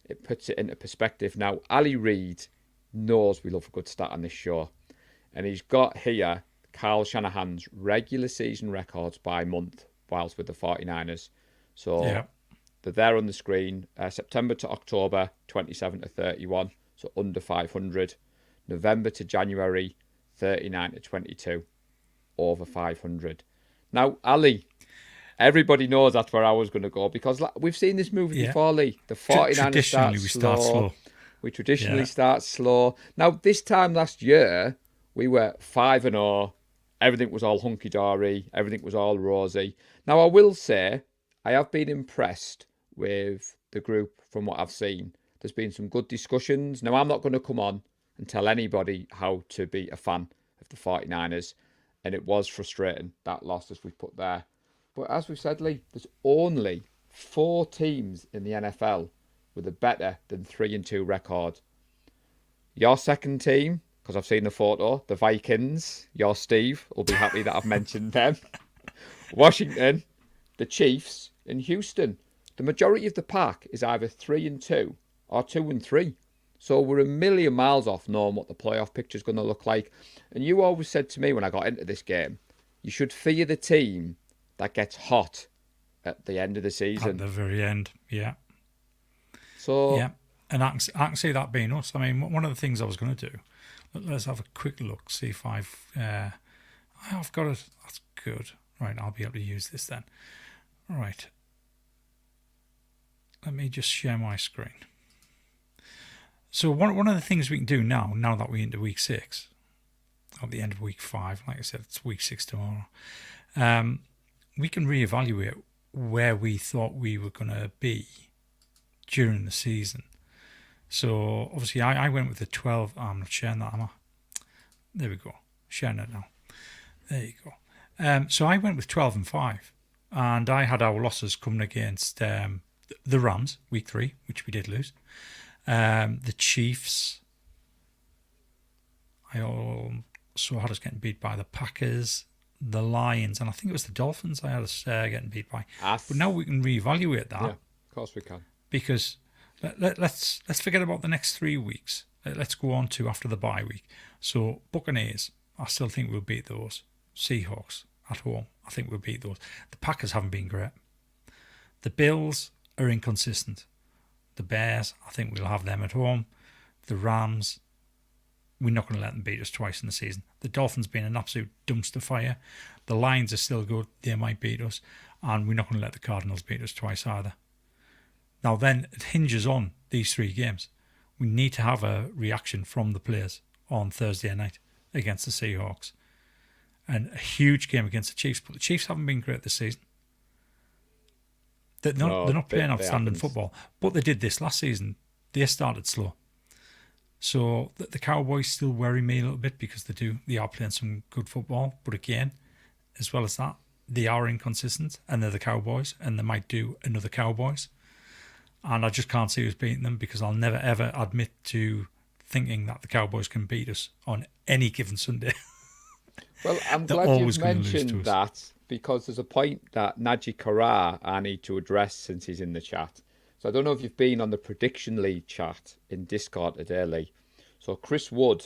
it puts it into perspective. Now, Ali Reid knows we love a good stat on this show, and he's got here Kyle Shanahan's regular season records by month whilst with the 49ers. So they're there on the screen. September to October, 27 to 31, so under 500. November to January, 39 to 22, over 500. Now, Ali, everybody knows that's where I was going to go, because we've seen this movie before, Lee. The 49ers start slow. We traditionally start slow. Now, this time last year, we were 5-0. Everything was all hunky-dory. Everything was all rosy. Now, I will say, I have been impressed with the group from what I've seen. There's been some good discussions. Now, I'm not going to come on and tell anybody how to be a fan of the 49ers. And it was frustrating, that loss as we put there. But as we said, Lee, there's only 4 teams in the NFL with a better than 3-2 record. Your second team, because I've seen the photo, the Vikings, your Steve will be happy that I've mentioned them. Washington, the Chiefs, and Houston. The majority of the pack is either 3-2 or 2-3. So we're a million miles off knowing what the playoff picture is going to look like. And you always said to me when I got into this game, you should fear the team that gets hot at the end of the season. At the very end, yeah. So yeah, and I can see that being us. I mean, one of the things I was going to do, let's have a quick look, see if I've got it. That's good. Right, I'll be able to use this then. Right. Let me just share my screen. So one of the things we can do now that we're into week 6, or the end of week 5, like I said, it's week 6 tomorrow, we can reevaluate where we thought we were going to be during the season. So obviously I went with the 12. I'm not sharing that, am I? There we go. Sharing it now. There you go. So I went with 12-5, and I had our losses coming against the Rams, week 3, which we did lose. The Chiefs. I also had us getting beat by the Packers, the Lions, and I think it was the Dolphins I had us getting beat by. But now we can reevaluate that. Yeah, of course we can. Because let's forget about the next 3 weeks. Let's go on to after the bye week. So Buccaneers, I still think we'll beat those. Seahawks at home, I think we'll beat those. The Packers haven't been great. The Bills are inconsistent. The Bears, I think we'll have them at home. The Rams, we're not going to let them beat us twice in the season. The Dolphins being an absolute dumpster fire. The Lions are still good. They might beat us. And we're not going to let the Cardinals beat us twice either. Now then, it hinges on these 3 games. We need to have a reaction from the players on Thursday night against the Seahawks. And a huge game against the Chiefs. But the Chiefs haven't been great this season. They're not playing outstanding football. But they did this last season. They started slow. So the Cowboys still worry me a little bit because they are playing some good football. But again, as well as that, they are inconsistent and they're the Cowboys and they might do another Cowboys. And I just can't see us beating them because I'll never ever admit to thinking that the Cowboys can beat us on any given Sunday. Well, I'm glad you've mentioned that because there's a point that Najee Karar I need to address since he's in the chat. So I don't know if you've been on the Prediction League chat in Discord today, Lee. So Chris Wood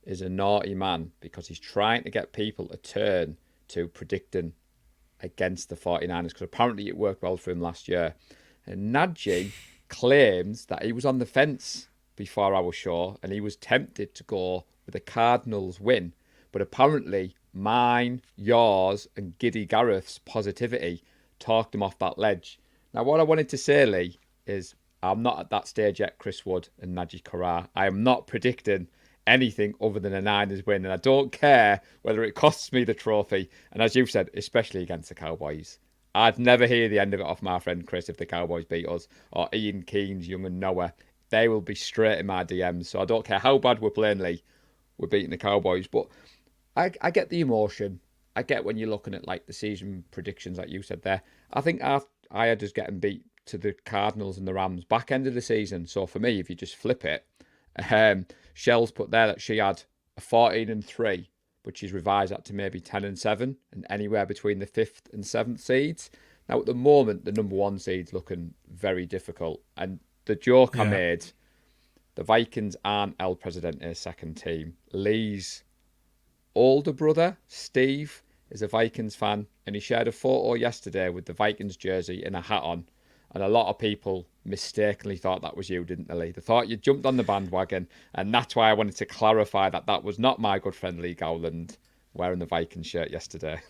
is a naughty man because he's trying to get people to turn to predicting against the 49ers because apparently it worked well for him last year. And Najee claims that he was on the fence before our show and he was tempted to go with a Cardinals win. But apparently mine, yours and Giddy Gareth's positivity talked him off that ledge. Now, what I wanted to say, Lee, is I'm not at that stage yet, Chris Wood and Najee Karar. I am not predicting anything other than a Niners win. And I don't care whether it costs me the trophy. And as you've said, especially against the Cowboys. I'd never hear the end of it off my friend Chris if the Cowboys beat us. Or Ian Keynes, Young and Noah. They will be straight in my DMs. So I don't care how bad we're playing, Lee. We're beating the Cowboys. But I get the emotion. I get when you're looking at like the season predictions like you said there. I think I had us getting beat to the Cardinals and the Rams back end of the season. So for me, if you just flip it, Shell's put there that she had a 14-3, but she's revised that to maybe 10-7 and anywhere between the 5th and 7th seeds. Now at the moment, the number 1 seed's looking very difficult. And the joke I made, the Vikings aren't El Presidente's second team. Lee's older brother, Steve, is a Vikings fan, and he shared a photo yesterday with the Vikings jersey and a hat on. And a lot of people mistakenly thought that was you, didn't they, Lee? They thought you jumped on the bandwagon, and that's why I wanted to clarify that that was not my good friend Lee Gowland wearing the Vikings shirt yesterday.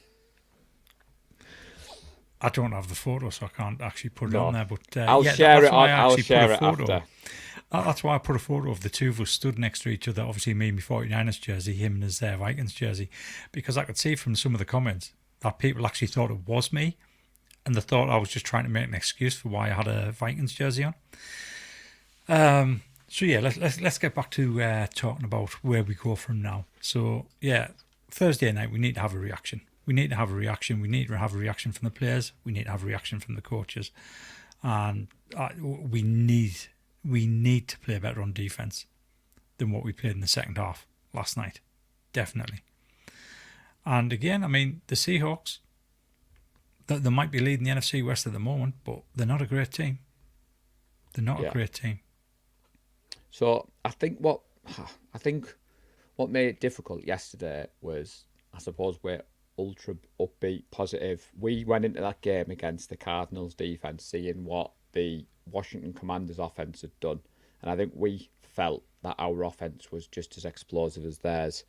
I don't have the photo, so I can't actually put it on there. But I'll share it after. That's why I put a photo of the two of us stood next to each other. Obviously, me in my 49ers jersey, him in his Vikings jersey, because I could see from some of the comments that people actually thought it was me, and they thought I was just trying to make an excuse for why I had a Vikings jersey on. So yeah, let's get back to talking about where we go from now. So yeah, Thursday night we need to have a reaction. We need to have a reaction. We need to have a reaction from the players. We need to have a reaction from the coaches, and we need to play better on defense than what we played in the second half last night, definitely. And again, I mean, the Seahawks, they might be leading the NFC West at the moment, but they're not a great team. They're not a great team. So I think what made it difficult yesterday was, I suppose, we're ultra upbeat, positive. We went into that game against the Cardinals defense, seeing what the Washington Commanders offense had done, and I think we felt that our offense was just as explosive as theirs.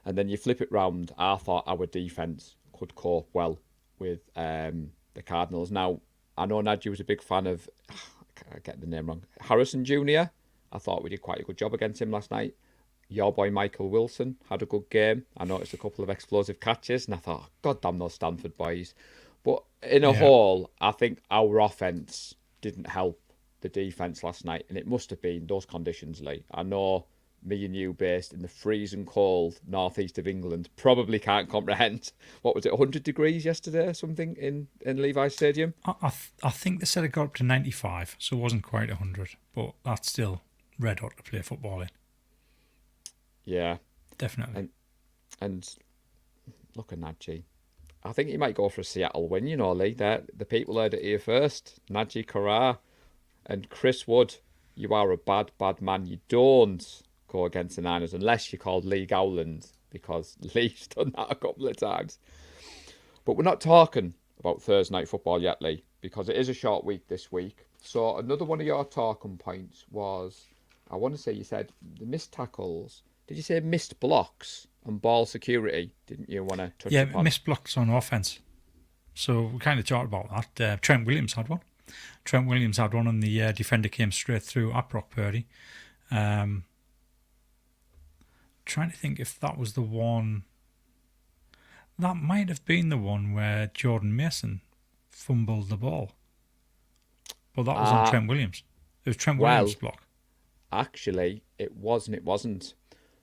And then you flip it round, I thought our defense could cope well with the Cardinals. Now I know Najee was a big fan of, I get the name wrong, Harrison Jr. I thought we did quite a good job against him last night. Your boy Michael Wilson had a good game. I noticed a couple of explosive catches and I thought, God damn those Stanford boys. But in a whole, I think our offense didn't help the defense last night, and it must have been those conditions, Lee. I know me and you, based in the freezing cold northeast of England, probably can't comprehend. What was it, 100 degrees yesterday or something in Levi's Stadium? I think they said it got up to 95, so it wasn't quite 100, but that's still red hot to play football in. Yeah, definitely. And look at Najee. I think he might go for a Seattle win, you know, Lee. The people heard it here first. Najee Karar and Chris Wood, you are a bad, bad man. You don't go against the Niners unless you're called Lee Gowland, because Lee's done that a couple of times. But we're not talking about Thursday night football yet, Lee, because it is a short week this week. So another one of your talking points was, I want to say you said the missed tackles. Did you say missed blocks and ball security? Didn't you want to touch upon? Yeah, missed blocks on offense. So we kind of talked about that. Trent Williams had one. And the defender came straight through at Brock Purdy. trying to think if that was the one. That might have been the one where Jordan Mason fumbled the ball. But that was on Trent Williams. It was Trent Williams' block. Actually, it wasn't.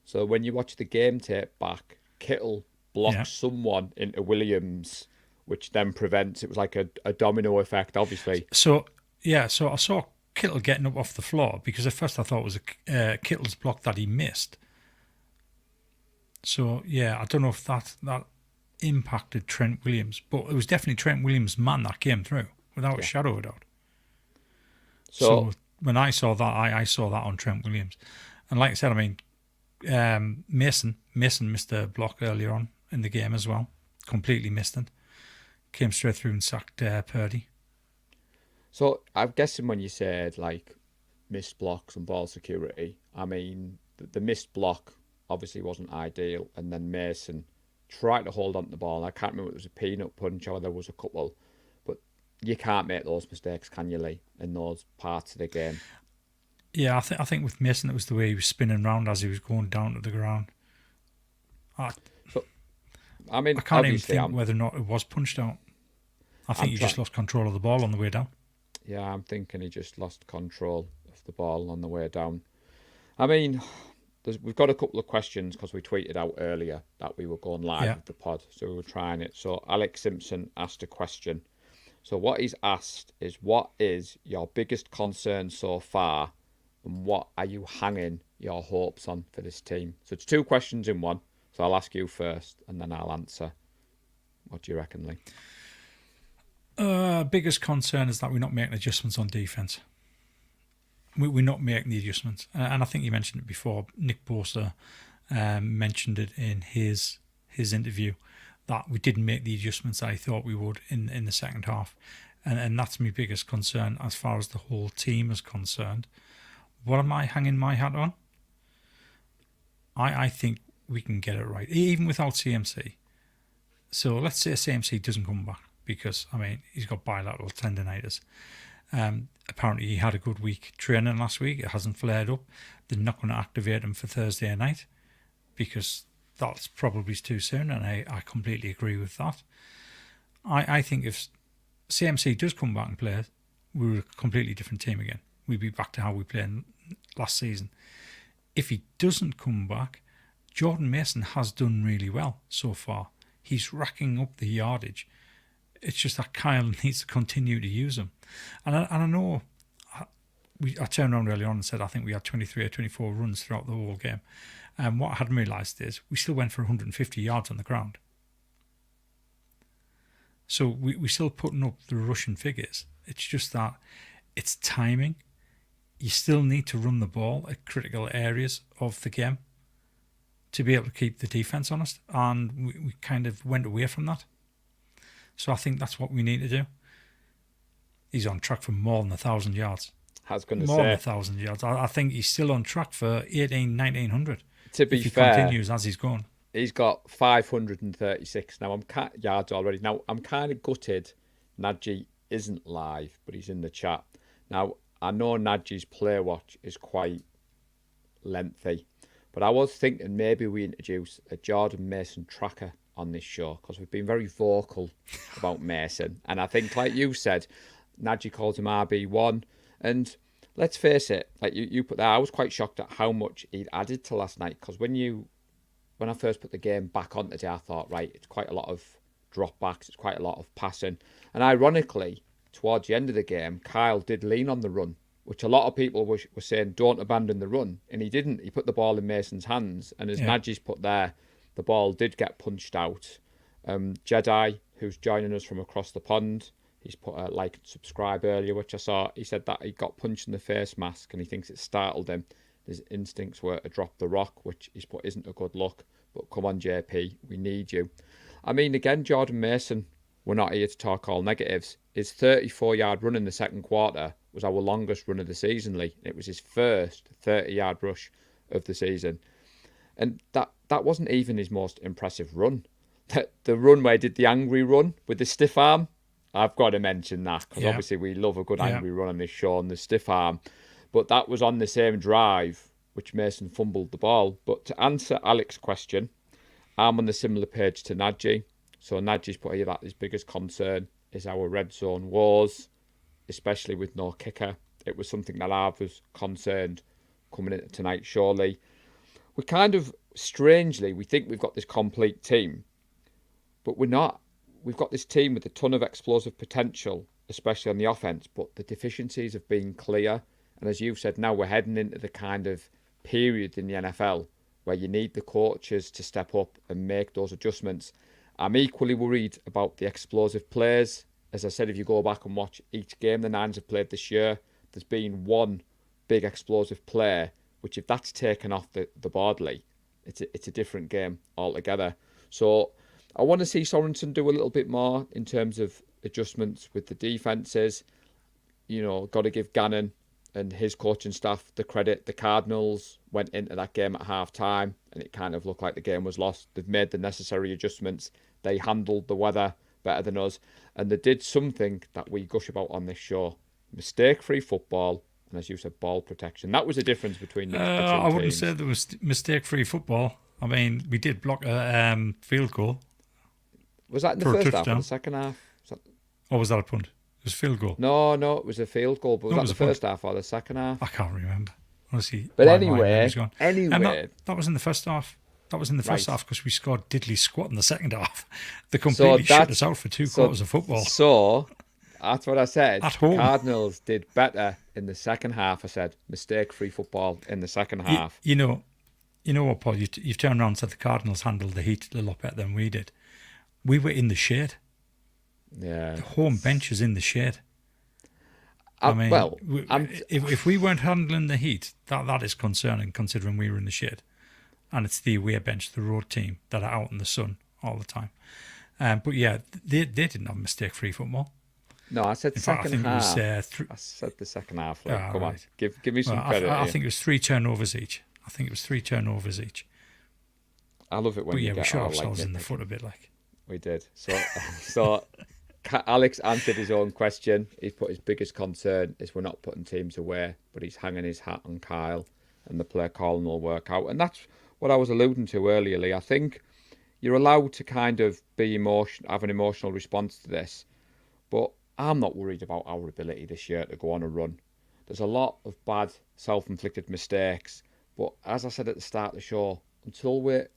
So when you watch the game tape back, Kittle blocks someone into Williams, which then prevents. It was like a domino effect, obviously. So I saw Kittle getting up off the floor because at first I thought it was Kittle's block that he missed. So yeah, I don't know if that impacted Trent Williams, but it was definitely Trent Williams' man that came through without a shadow of a doubt. So when I saw that, I saw that on Trent Williams, and like I said, I mean, Mason missed a block earlier on in the game as well, completely missed it, came straight through and sacked Purdy. So I'm guessing when you said like missed blocks and ball security, I mean the missed block obviously wasn't ideal, and then Mason tried to hold on to the ball. I can't remember if it was a peanut punch or there was a couple, but you can't make those mistakes, can you, Lee, in those parts of the game? Yeah, I think with Mason it was the way he was spinning around as he was going down to the ground. I can't even think whether or not it was punched out. I think he just lost control of the ball on the way down. Yeah, I'm thinking he just lost control of the ball on the way down. I mean, we've got a couple of questions because we tweeted out earlier that we were going live with the pod, so we were trying it. So Alex Simpson asked a question. So what he's asked is, what is your biggest concern so far, and what are you hanging your hopes on for this team? So it's two questions in one. So I'll ask you first, and then I'll answer. What do you reckon, Lee? Biggest concern is that we're not making adjustments on defence. We're not making the adjustments. And I think you mentioned it before. Nick Bosa mentioned it in his interview that we didn't make the adjustments I thought we would in the second half. And that's my biggest concern as far as the whole team is concerned. What am I hanging my hat on? I think we can get it right, even without CMC. So let's say CMC doesn't come back because, I mean, he's got bilateral tendinitis. Apparently he had a good week training last week. It hasn't flared up. They're not going to activate him for Thursday night because that's probably too soon, and I completely agree with that. I think if CMC does come back and play, we're a completely different team again. We'd be back to how we played last season. If he doesn't come back, Jordan Mason has done really well so far. He's racking up the yardage. It's just that Kyle needs to continue to use him. And I know I turned around earlier on and said I think we had 23 or 24 runs throughout the whole game. And what I hadn't realised is we still went for 150 yards on the ground. So we're still putting up the rushing figures. It's just that it's timing. You still need to run the ball at critical areas of the game to be able to keep the defence honest. And we kind of went away from that. So I think that's what we need to do. He's on track for more than 1,000 yards. I was going to say. More than 1,000 yards. I think he's still on track for 1,900. To be if he fair, continues as he's going. He's got 536 now. Yards already. Now I'm kind of gutted. Nadji isn't live, but he's in the chat. Now I know Nadji's play watch is quite lengthy, but I was thinking maybe we introduce a Jordan Mason tracker on this show because we've been very vocal about Mason, and I think, like you said, Nadji calls him RB1, and let's face it, like you put there, I was quite shocked at how much he'd added to last night because when I first put the game back on today, I thought, right, it's quite a lot of drop backs, it's quite a lot of passing, and ironically, towards the end of the game, Kyle did lean on the run, which a lot of people were saying don't abandon the run, and he didn't. He put the ball in Mason's hands, and as Nadji's put there, the ball did get punched out. Jedi, who's joining us from across the pond, he's put a like and subscribe earlier, which I saw. He said that he got punched in the face mask and he thinks it startled him. His instincts were to drop the rock, which he's put isn't a good look. But come on, JP, we need you. I mean, again, Jordan Mason, we're not here to talk all negatives. His 34-yard run in the second quarter was our longest run of the season, Lee. It was his first 30-yard rush of the season. And that wasn't even his most impressive run. The run where he did the angry run with the stiff arm, I've got to mention that because obviously we love a good angry run on this show and the stiff arm. But that was on the same drive which Mason fumbled the ball. But to answer Alex's question, I'm on the similar page to Nadji. So Nadji's put here that his biggest concern is our red zone wars, especially with no kicker. It was something that I was concerned coming into tonight, surely. We kind of, strangely, we think we've got this complete team, but we're not. We've got this team with a ton of explosive potential, especially on the offense, but the deficiencies have been clear. And as you've said, now we're heading into the kind of period in the NFL where you need the coaches to step up and make those adjustments. I'm equally worried about the explosive plays. As I said, if you go back and watch each game the Nines have played this year, there's been one big explosive play, which if that's taken off the boardly, it's a different game altogether. So I want to see Sorensen do a little bit more in terms of adjustments with the defences. You know, got to give Gannon and his coaching staff the credit. The Cardinals went into that game at half-time and it kind of looked like the game was lost. They've made the necessary adjustments. They handled the weather better than us. And they did something that we gush about on this show. Mistake-free football and, as you said, ball protection. That was the difference between the two I wouldn't teams. say there was mistake-free football. I mean, we did block a field goal. Was that in the for a first half or touchdown. the second half? Or was that a punt? It was a field goal. No, it was a field goal. But was No, it that was the a punt. first half or the second half? I can't remember. Honestly. But my anyway, memory's gone. And that was in the first half. That was in the first Right. half because we scored diddly squat in the second half. They completely shut us out for two quarters of football. So that's what I said. At home. Cardinals did better in the second half. I said mistake-free football in the second half. You know what, Paul? You've turned around and said the Cardinals handled the heat a lot better than we did. We were in the shade. Yeah. The home bench is in the shade. I mean, if we weren't handling the heat, that is concerning considering we were in the shade. And it's the away bench, the road team, that are out in the sun all the time. But yeah, they didn't have mistake-free football. No, I said In fact, I second think half. it was I said the second half. Like, come on, right. give me some credit. I here. think it was 3 turnovers each. I love it when But you yeah, we get shot all, ourselves like, in the foot a bit, like. We did. So Alex answered his own question. He's put his biggest concern is we're not putting teams away, but he's hanging his hat on Kyle and the play calling will work out. And that's what I was alluding to earlier, Lee. I think you're allowed to kind of have an emotional response to this, but I'm not worried about our ability this year to go on a run. There's a lot of bad self-inflicted mistakes, but as I said at the start of the show, until we're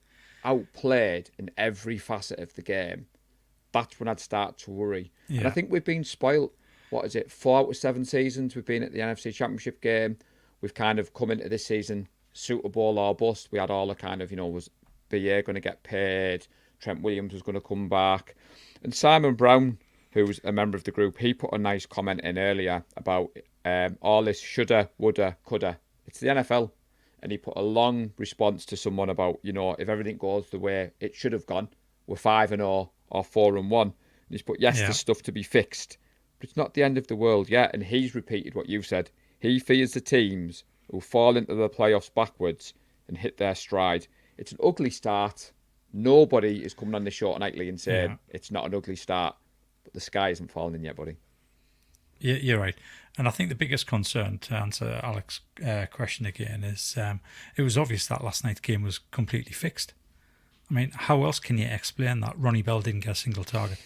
outplayed in every facet of the game, that's when I'd start to worry. Yeah. And I think we've been spoilt. 4 out of 7 seasons we've been at the NFC Championship game. We've kind of come into this season Super Bowl or bust. We had all the kind of, was BA going to get paid? Trent Williams was going to come back. And Simon Brown, who's a member of the group, he put a nice comment in earlier about all this shoulda, woulda, coulda. It's the NFL. And he put a long response to someone about, if everything goes the way it should have gone, we're 5-0 or 4-1. And he's put, there's stuff to be fixed, but it's not the end of the world yet. And he's repeated what you've said. He fears the teams who fall into the playoffs backwards and hit their stride. It's an ugly start. Nobody is coming on this show nightly and saying it's not an ugly start, but the sky isn't falling yet, buddy. Yeah, you're right. And I think the biggest concern, to answer Alex's question again, is it was obvious that last night's game was completely fixed. I mean, how else can you explain that Ronnie Bell didn't get a single target?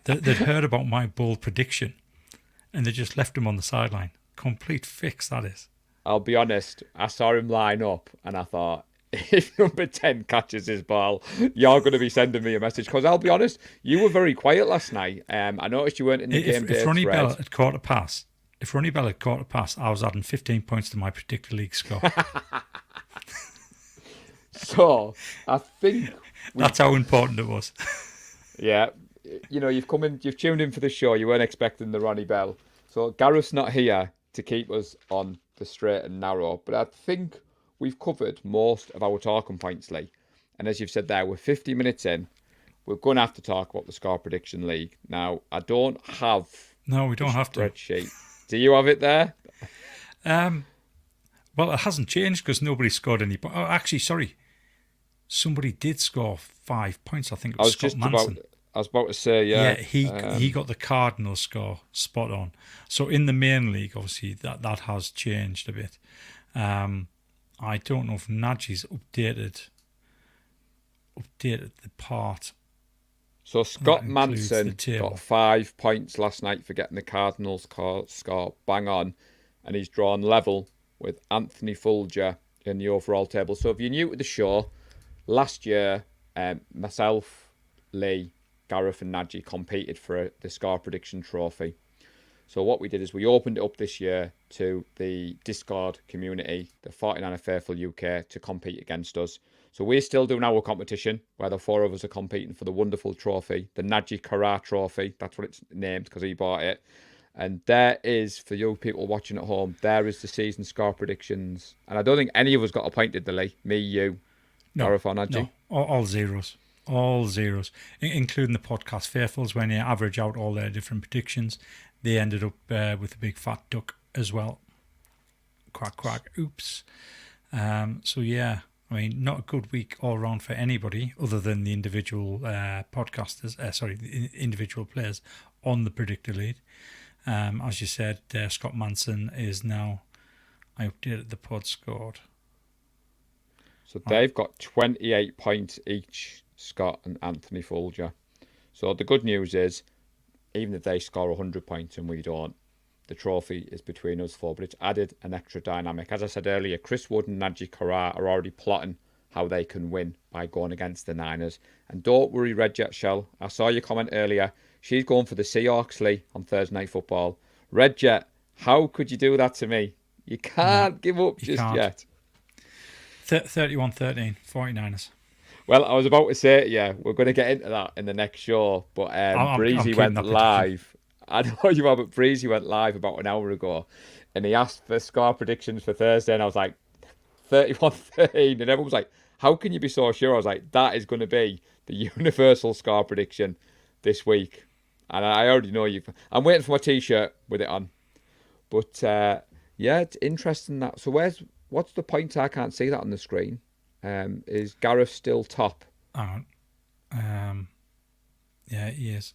They'd heard about my bold prediction and they just left him on the sideline. Complete fix, that is. I'll be honest, I saw him line up and I thought, if number 10 catches his ball, you're going to be sending me a message. Because I'll be honest, you were very quiet last night. I noticed you weren't in the game day. If Ronnie Bell had caught a pass, I was adding 15 points to my predicted league score. So, I think... That's how important it was. Yeah. You've tuned in for the show. You weren't expecting the Ronnie Bell. So, Gareth's not here to keep us on the straight and narrow. But I think we've covered most of our talking points, Lee. And as you've said there, we're 50 minutes in. We're going to have to talk about the score prediction league. Now, I don't have... No, we don't have to. Spreadsheet. Do you have it there? Well, it hasn't changed because nobody scored any points. Oh, actually, sorry. Somebody did score 5 points. I think it was Scott Manson. I was about to say, yeah. Yeah, he got the Cardinals score spot on. So in the main league, obviously, that has changed a bit. I don't know if Najee's updated the part. So Scott includes the Manson table. got 5 points last night for getting the Cardinals score bang on, and he's drawn level with Anthony Fulger in the overall table. So if you're new to the show, last year, myself, Lee, Gareth and Najee competed for the score prediction trophy. So what we did is we opened it up this year to the Discord community, the 49er Faithful UK, to compete against us. So we're still doing our competition, where the 4 of us are competing for the wonderful trophy, the Najee Karar trophy. That's what it's named because he bought it. And there is, for you people watching at home, there is the season score predictions. And I don't think any of us got appointed, Lee. Me, you, Gareth or Najee. No, all zeros. All zeros, including the podcast faithfuls. When you average out all their different predictions, they ended up with a big fat duck as well. Quack, quack, oops. So, yeah, I mean, not a good week all around for anybody other than the individual podcasters, the individual players on the predictor lead. As you said, Scott Manson is now, I updated the pod scored. So they've got 28 points each, Scott and Anthony Fulger. So the good news is, even if they score 100 points and we don't, the trophy is between us 4, but it's added an extra dynamic. As I said earlier, Chris Wood and Najee Karar are already plotting how they can win by going against the Niners. And don't worry, Red Jet Shell. I saw your comment earlier. She's going for the Seahawks, Lee, on Thursday Night Football. Red Jet, how could you do that to me? You can't give up just yet. 31-13, 49ers. Well, I was about to say, yeah, we're going to get into that in the next show, but Breezy went live. I know you are, but Breezy went live about an hour ago, and he asked for score predictions for Thursday, and I was like, 31-13, and everyone was like, how can you be so sure? I was like, that is going to be the universal score prediction this week, and I already know you. I'm waiting for my T-shirt with it on, but yeah, it's interesting that. So what's the point? I can't see that on the screen. Is Gareth still top? Yeah, he is.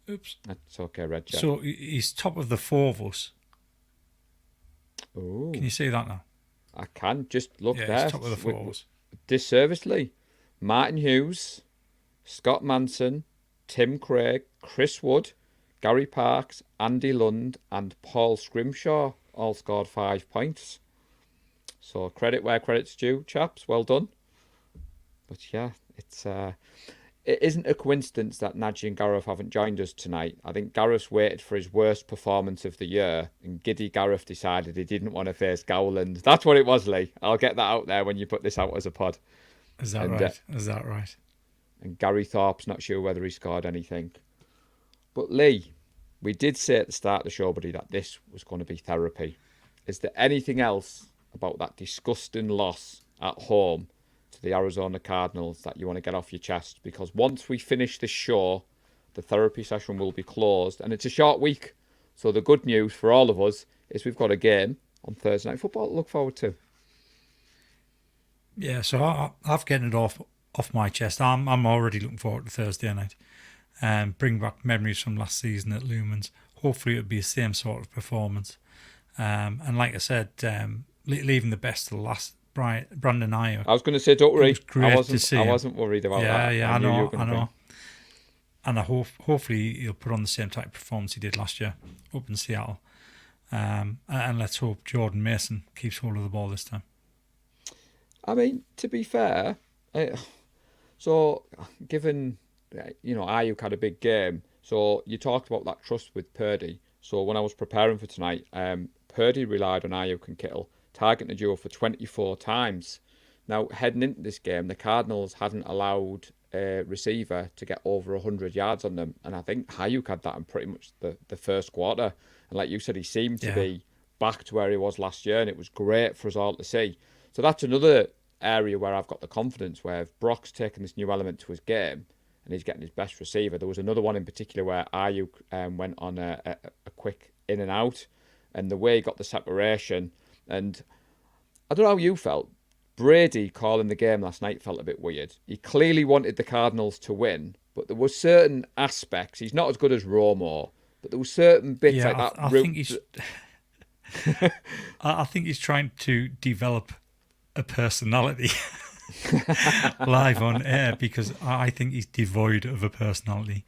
Oops. That's okay, Red Jet. So he's top of the 4 of us. Oh, can you see that now? I can. Just look there. He's top of the 4 of us. Disservicely, Martin Hughes, Scott Manson, Tim Craig, Chris Wood, Gary Parks, Andy Lund, and Paul Scrimshaw all scored 5 points. So credit where credit's due, chaps. Well done. But yeah, it isn't a coincidence that Najee and Gareth haven't joined us tonight. I think Gareth's waited for his worst performance of the year, and giddy Gareth decided he didn't want to face Gowland. That's what it was, Lee. I'll get that out there when you put this out as a pod. Is that right? Is that right? And Gary Thorpe's not sure whether he scored anything. But Lee, we did say at the start of the show, buddy, that this was going to be therapy. Is there anything else about that disgusting loss at home to the Arizona Cardinals that you want to get off your chest? Because once we finish this show, the therapy session will be closed, and it's a short week. So the good news for all of us is we've got a game on Thursday Night Football to look forward to. Yeah, so I've getting it off my chest. I'm already looking forward to Thursday night, and bring back memories from last season at Lumens. Hopefully it'll be the same sort of performance. And like I said, leaving the best to the last. Brandon Ayuk. I was going to say, don't worry. I I wasn't worried about that. Yeah, I know. And I hopefully he'll put on the same type of performance he did last year up in Seattle. And let's hope Jordan Mason keeps hold of the ball this time. I mean, to be fair, so given, Ayuk had a big game, so you talked about that trust with Purdy. So when I was preparing for tonight, Purdy relied on Ayuk and Kittle, targeting the duo for 24 times. Now, heading into this game, the Cardinals hadn't allowed a receiver to get over 100 yards on them. And I think Ayuk had that in pretty much the first quarter. And like you said, he seemed to be back to where he was last year, and it was great for us all to see. So that's another area where I've got the confidence, where if Brock's taken this new element to his game and he's getting his best receiver. There was another one in particular where Ayuk went on a quick in and out, and the way he got the separation. And I don't know how you felt. Brady calling the game last night felt a bit weird. He clearly wanted the Cardinals to win, but there were certain aspects. He's not as good as Romo, but there were certain bits like that. I think he's. I think he's trying to develop a personality live on air, because I think he's devoid of a personality.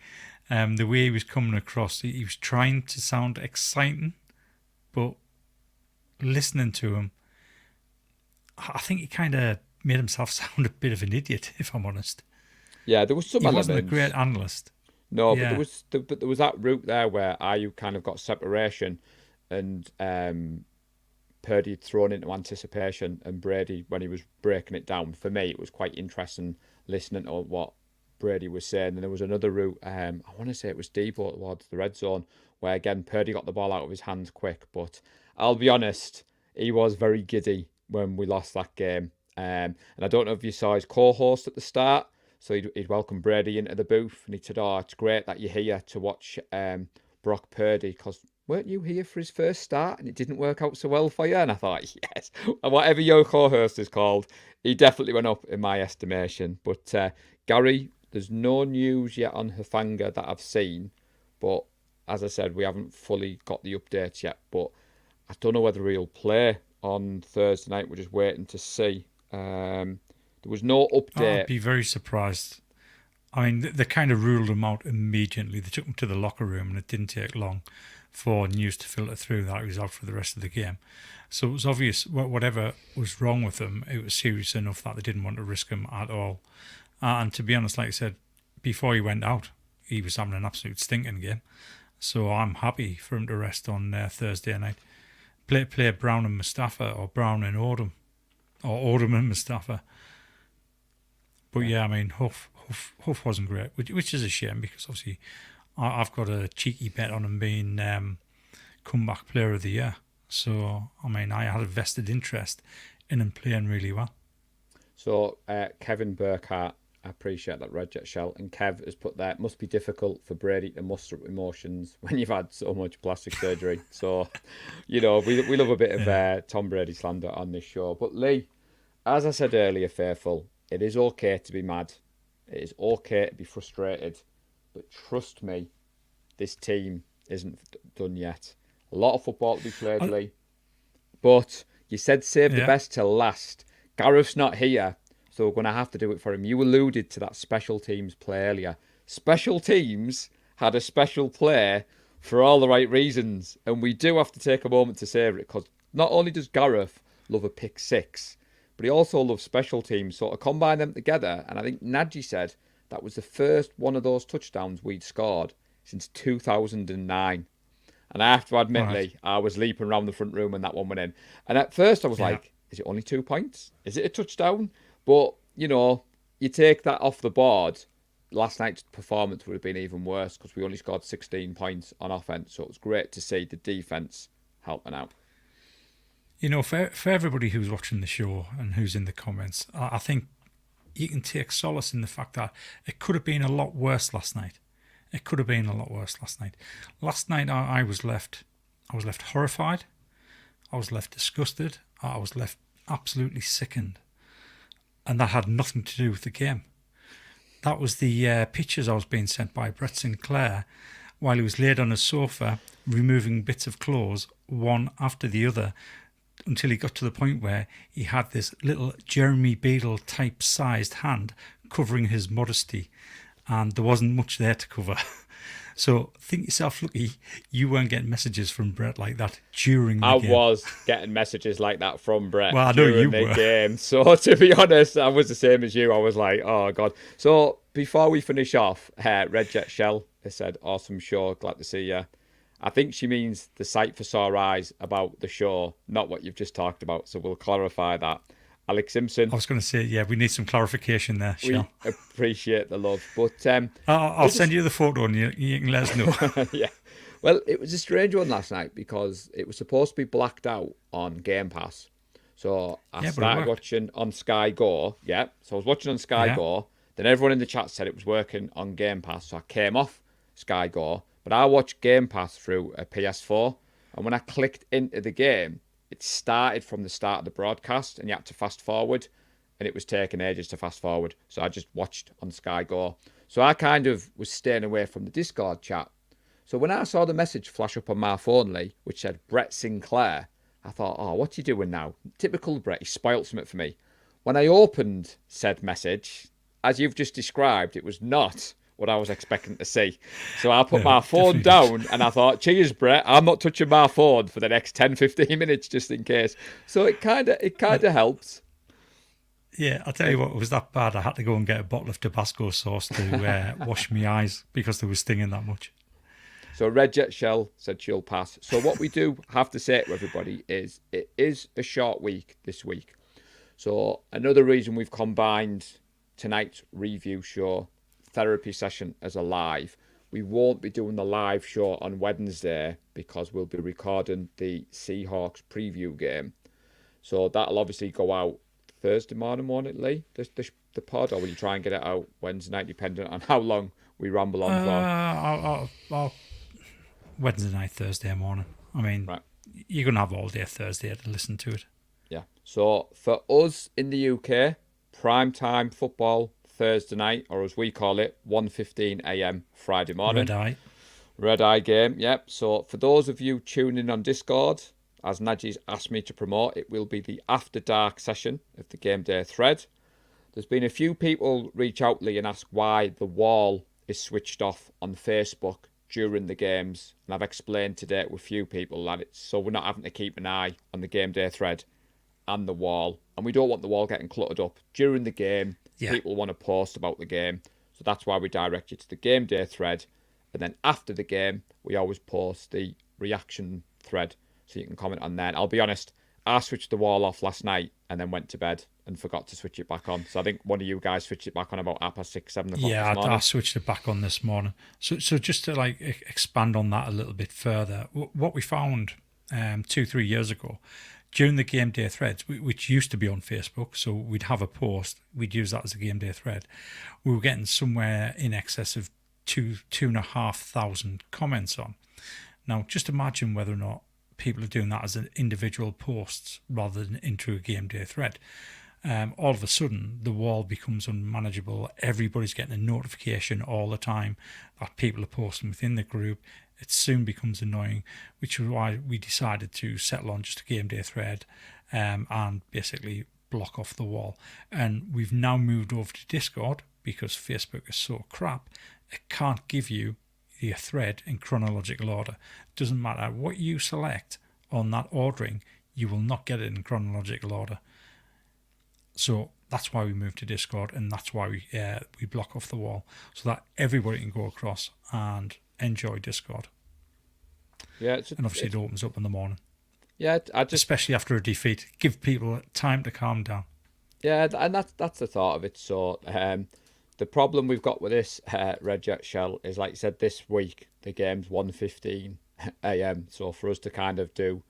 The way he was coming across, he was trying to sound exciting, but listening to him, I think he kind of made himself sound a bit of an idiot, if I'm honest. Yeah, there was some He elements. wasn't a great analyst. No, Yeah. but there was that route there where Ayew kind of got separation, and Purdy had thrown into anticipation, and Brady, when he was breaking it down, for me it was quite interesting listening to what Brady was saying. And there was another route, I want to say it was Debo towards the red zone, where again Purdy got the ball out of his hands quick. But I'll be honest, he was very giddy when we lost that game. And I don't know if you saw his co-host at the start. So he'd welcome Brady into the booth, and he said, "Oh, it's great that you're here to watch Brock Purdy, because weren't you here for his first start and it didn't work out so well for you?" And I thought, yes, and whatever your co-host is called, he definitely went up in my estimation. But Gary, there's no news yet on Hufanga that I've seen, but as I said, we haven't fully got the updates yet. But I don't know whether he'll play on Thursday night. We're just waiting to see. There was no update. I'd be very surprised. I mean, they kind of ruled him out immediately. They took him to the locker room, and it didn't take long for news to filter through that he was out for the rest of the game. So it was obvious whatever was wrong with him, it was serious enough that they didn't want to risk him at all. And to be honest, like I said, before he went out, he was having an absolute stinking game. So I'm happy for him to rest on Thursday night. Play Brown and Mustafa, or Brown and Odom, or Odom and Mustafa. But yeah, I mean, Huff wasn't great, which is a shame, because obviously I've got a cheeky bet on him being comeback player of the year. So, I mean, I had a vested interest in him playing really well. So, Kevin Burkhart, I appreciate that, Red Jet Shell. And Kev has put there, it must be difficult for Brady to muster up emotions when you've had so much plastic surgery. So, we love a bit of Tom Brady slander on this show. But Lee, as I said earlier, Faithful, it is okay to be mad. It is okay to be frustrated. But trust me, this team isn't done yet. A lot of football to be played, Lee. But you said save the best till last. Gareth's not here, so we're going to have to do it for him. You alluded to that special teams play earlier. Special teams had a special play for all the right reasons. And we do have to take a moment to savour it, because not only does Gareth love a pick six, but he also loves special teams. So to combine them together, and I think Nadji said that was the first one of those touchdowns we'd scored since 2009. And I have to admit, Lee, I was leaping around the front room when that one went in. And at first I was like, is it only 2 points? Is it a touchdown? But, you take that off the board. Last night's performance would have been even worse, because we only scored 16 points on offense. So it was great to see the defense helping out. For everybody who's watching the show and who's in the comments, I think you can take solace in the fact that it could have been a lot worse last night. It could have been a lot worse last night. Last night I was left horrified. I was left disgusted. I was left absolutely sickened. And that had nothing to do with the game. That was the pictures I was being sent by Brett Sinclair while he was laid on a sofa, removing bits of clothes, one after the other, until he got to the point where he had this little Jeremy Beadle type sized hand covering his modesty, and there wasn't much there to cover. So think yourself lucky you weren't getting messages from Brett like that during the game. I was getting messages like that from Brett well, I know during the game. So to be honest, I was the same as you. I was like, oh God. So before we finish off, Red Jet Shell has said, awesome show, glad to see you. I think she means the sight for sore eyes about the show, not what you've just talked about. So we'll clarify that. Alex Simpson. I was going to say, we need some clarification there, Shell. We appreciate the love. But I'll send you the photo and you can let us know. Yeah. Well, it was a strange one last night, because it was supposed to be blacked out on Game Pass. So I started watching on Sky Go. Yeah. So I was watching on Sky Go. Then everyone in the chat said it was working on Game Pass. So I came off Sky Go. But I watched Game Pass through a PS4. And when I clicked into the game, it started from the start of the broadcast, and you had to fast forward, and it was taking ages to fast forward. So I just watched on Sky Go. So I kind of was staying away from the Discord chat. So when I saw the message flash up on my phone, Lee, which said Brett Sinclair, I thought, oh, what's he doing now? Typical Brett, he spoilt something for me. When I opened said message, as you've just described, it was not what I was expecting to see. So I put my phone down and I thought, cheers, Brett, I'm not touching my phone for the next 10, 15 minutes just in case. So it kind of helps. Yeah, I'll tell you what, it was that bad. I had to go and get a bottle of Tabasco sauce to wash my eyes because they were stinging that much. So Red Jet Shell said she'll pass. So what we do have to say to everybody is it is a short week this week. So another reason we've combined tonight's review show therapy session as a live. We won't be doing the live show on Wednesday because we'll be recording the Seahawks preview game. So that'll obviously go out Thursday morning, won't it, Lee? The pod, or will you try and get it out Wednesday night, depending on how long we ramble on for? I'll Wednesday night, Thursday morning. I mean, right. You're going to have all day Thursday to listen to it. Yeah. So for us in the UK, prime time football Thursday night, or as we call it, 1:15 a.m. Friday morning. Red Eye game, yep. So for those of you tuning in on Discord, as Najee's asked me to promote, it will be the after dark session of the game day thread. There's been a few people reach out, Lee, and ask why the wall is switched off on Facebook during the games, and I've explained today to a few people that it's so we're not having to keep an eye on the game day thread and the wall, and we don't want the wall getting cluttered up during the game. Yeah. People want to post about the game, so that's why we direct you to the game day thread, and then after the game we always post the reaction thread so you can comment on there. And I'll be honest, I switched the wall off last night and then went to bed and forgot to switch it back on. So I think one of you guys switched it back on about 6, 7 o'clock. Yeah, this morning. I switched it back on this morning. So just to like expand on that a little bit further, what we found 2-3 years ago during the game day threads, which used to be on Facebook, so we'd have a post, we'd use that as a game day thread. We were getting somewhere in excess of 2,500 comments on. Now, just imagine whether or not people are doing that as an individual posts rather than into a game day thread. All of a sudden, the wall becomes unmanageable. Everybody's getting a notification all the time that people are posting within the group. It soon becomes annoying, which is why we decided to settle on just a game day thread and basically block off the wall. And we've now moved over to Discord because Facebook is so crap. It can't give you your thread in chronological order. It doesn't matter what you select on that ordering, you will not get it in chronological order. So that's why we moved to Discord, and that's why we block off the wall so that everybody can go across and enjoy Discord. Yeah, and obviously it opens up in the morning. Yeah, especially after a defeat, give people time to calm down. Yeah, and that's the thought of it. So the problem we've got with this Red Jet Shell is, like you said, this week the game's 1:15 a.m. So for us to kind of do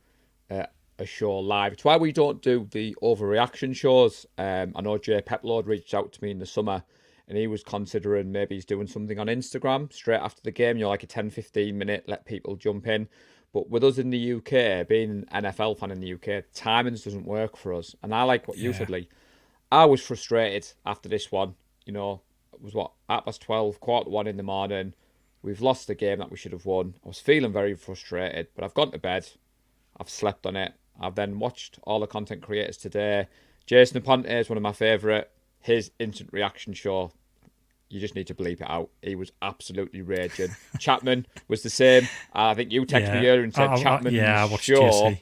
a show live, it's why we don't do the overreaction shows. I know Jay Peplord reached out to me in the summer and he was considering maybe he's doing something on Instagram straight after the game, like a 10-15 minute, let people jump in. But with us in the UK, being an NFL fan in the UK, timings doesn't work for us. And I like what you said, Lee. I was frustrated after this one. You know, it was 12:15, 1:15 in the morning. We've lost the game that we should have won. I was feeling very frustrated, but I've gone to bed. I've slept on it. I've then watched all the content creators today. Jason Aponte is one of my favourite. His instant reaction show, you just need to bleep it out. He was absolutely raging. Chapman was the same. I think you texted me earlier and said Chapman's show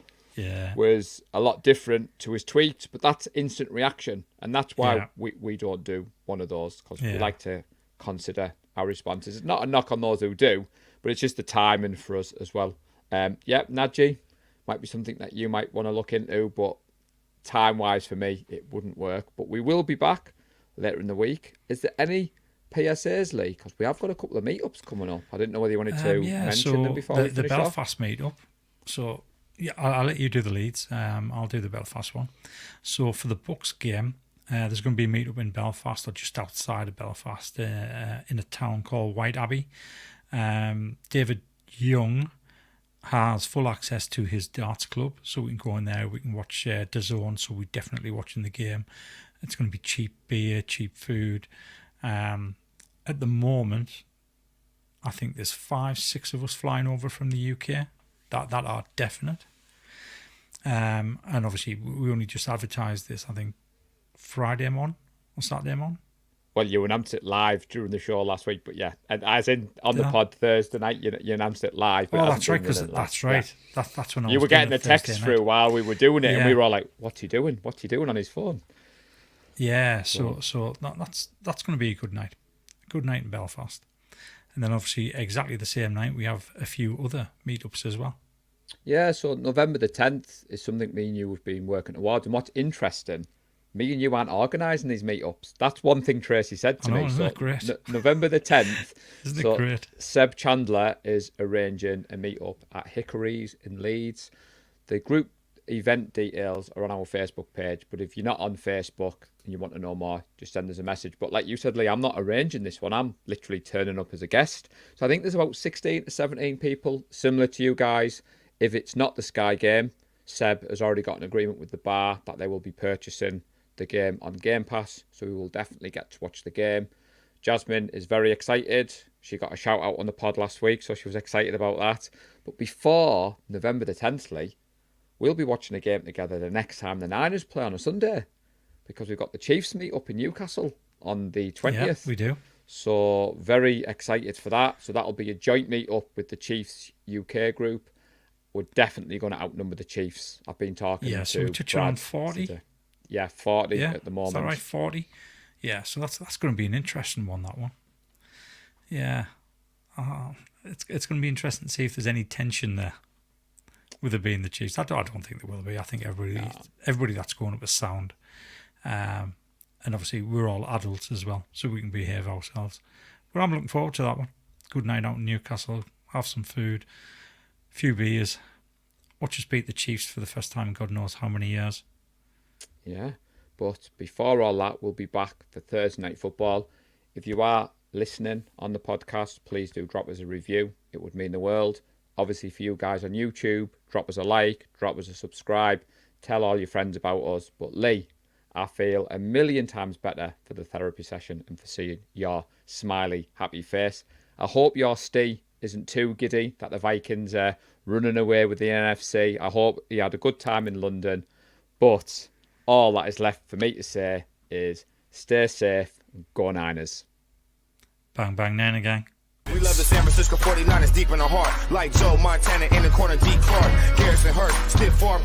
was a lot different to his tweets, but that's instant reaction. And that's why we don't do one of those, because we like to consider our responses. It's not a knock on those who do, but it's just the timing for us as well. Najee, might be something that you might want to look into, but time-wise for me, it wouldn't work. But we will be back later in the week. Is there any PSAs, Lee? Because we have got a couple of meetups coming up. I didn't know whether you wanted to mention them before we finish Belfast off. meetup. So, yeah, I'll let you do the leads. I'll do the Belfast one. So, for the Bucks game, there's going to be a meetup in Belfast or just outside of Belfast in a town called White Abbey. David Young has full access to his darts club, so we can go in there, we can watch DAZN, so we're definitely watching the game. It's going to be cheap beer, cheap food. At the moment, I think there's 5, 6 of us flying over from the UK. That are definite. And obviously, we only just advertised this, I think, Friday morning or Saturday morning. Well, you announced it live during the show last week, but yeah, and as in on the pod Thursday night, you announced it live. But that's right, because that's right. Yeah. That's when I you was were getting the text through while we were doing it, and we were all like, "What's he doing? What's he doing on his phone?" Yeah, so that's going to be a good night. A good night in Belfast. And then obviously exactly the same night we have a few other meetups as well. Yeah, so November the 10th is something me and you have been working towards. And what's interesting, me and you aren't organising these meetups. That's one thing Tracy said to me. Isn't that great? November the 10th. Isn't it great? Seb Chandler is arranging a meetup at Hickories in Leeds. The group event details are on our Facebook page, but if you're not on Facebook and you want to know more, just send us a message. But like you said, Lee, I'm not arranging this one. I'm literally turning up as a guest. So I think there's about 16 to 17 people, similar to you guys. If it's not the Sky game, Seb has already got an agreement with the bar that they will be purchasing the game on Game Pass, so we will definitely get to watch the game. Jasmine is very excited. She got a shout out on the pod last week, so she was excited about that. But before November the 10th, Lee, we'll be watching a game together the next time the Niners play on a Sunday, because we've got the Chiefs meet up in Newcastle on the 20th. Yeah, we do. So very excited for that. So that'll be a joint meet up with the Chiefs UK group. We're definitely going to outnumber the Chiefs. I've been talking to so we're touching on 40. Today. Yeah, 40 at the moment. Is that right, 40? Yeah, so that's going to be an interesting one, that one. Yeah. It's going to be interesting to see if there's any tension there with it being the Chiefs. I don't think there will be. I think everybody that's going up is sound. And obviously we're all adults as well, so we can behave ourselves. But I'm looking forward to that one. Good night out in Newcastle, have some food, a few beers, watch us beat the Chiefs for the first time in God knows how many years. Yeah, but before all that, we'll be back for Thursday Night Football. If you are listening on the podcast, please do drop us a review. It would mean the world. Obviously, for you guys on YouTube, drop us a like, drop us a subscribe, tell all your friends about us. But Lee, I feel a million times better for the therapy session and for seeing your smiley, happy face. I hope your Steve isn't too giddy that the Vikings are running away with the NFC. I hope he had a good time in London. But all that is left for me to say is stay safe and go Niners. Bang, bang, Nana gang. We love the San Francisco 49ers deep in the heart. Like Joe Montana in the corner, deep Clark. Garrison Hurst, stiff farm.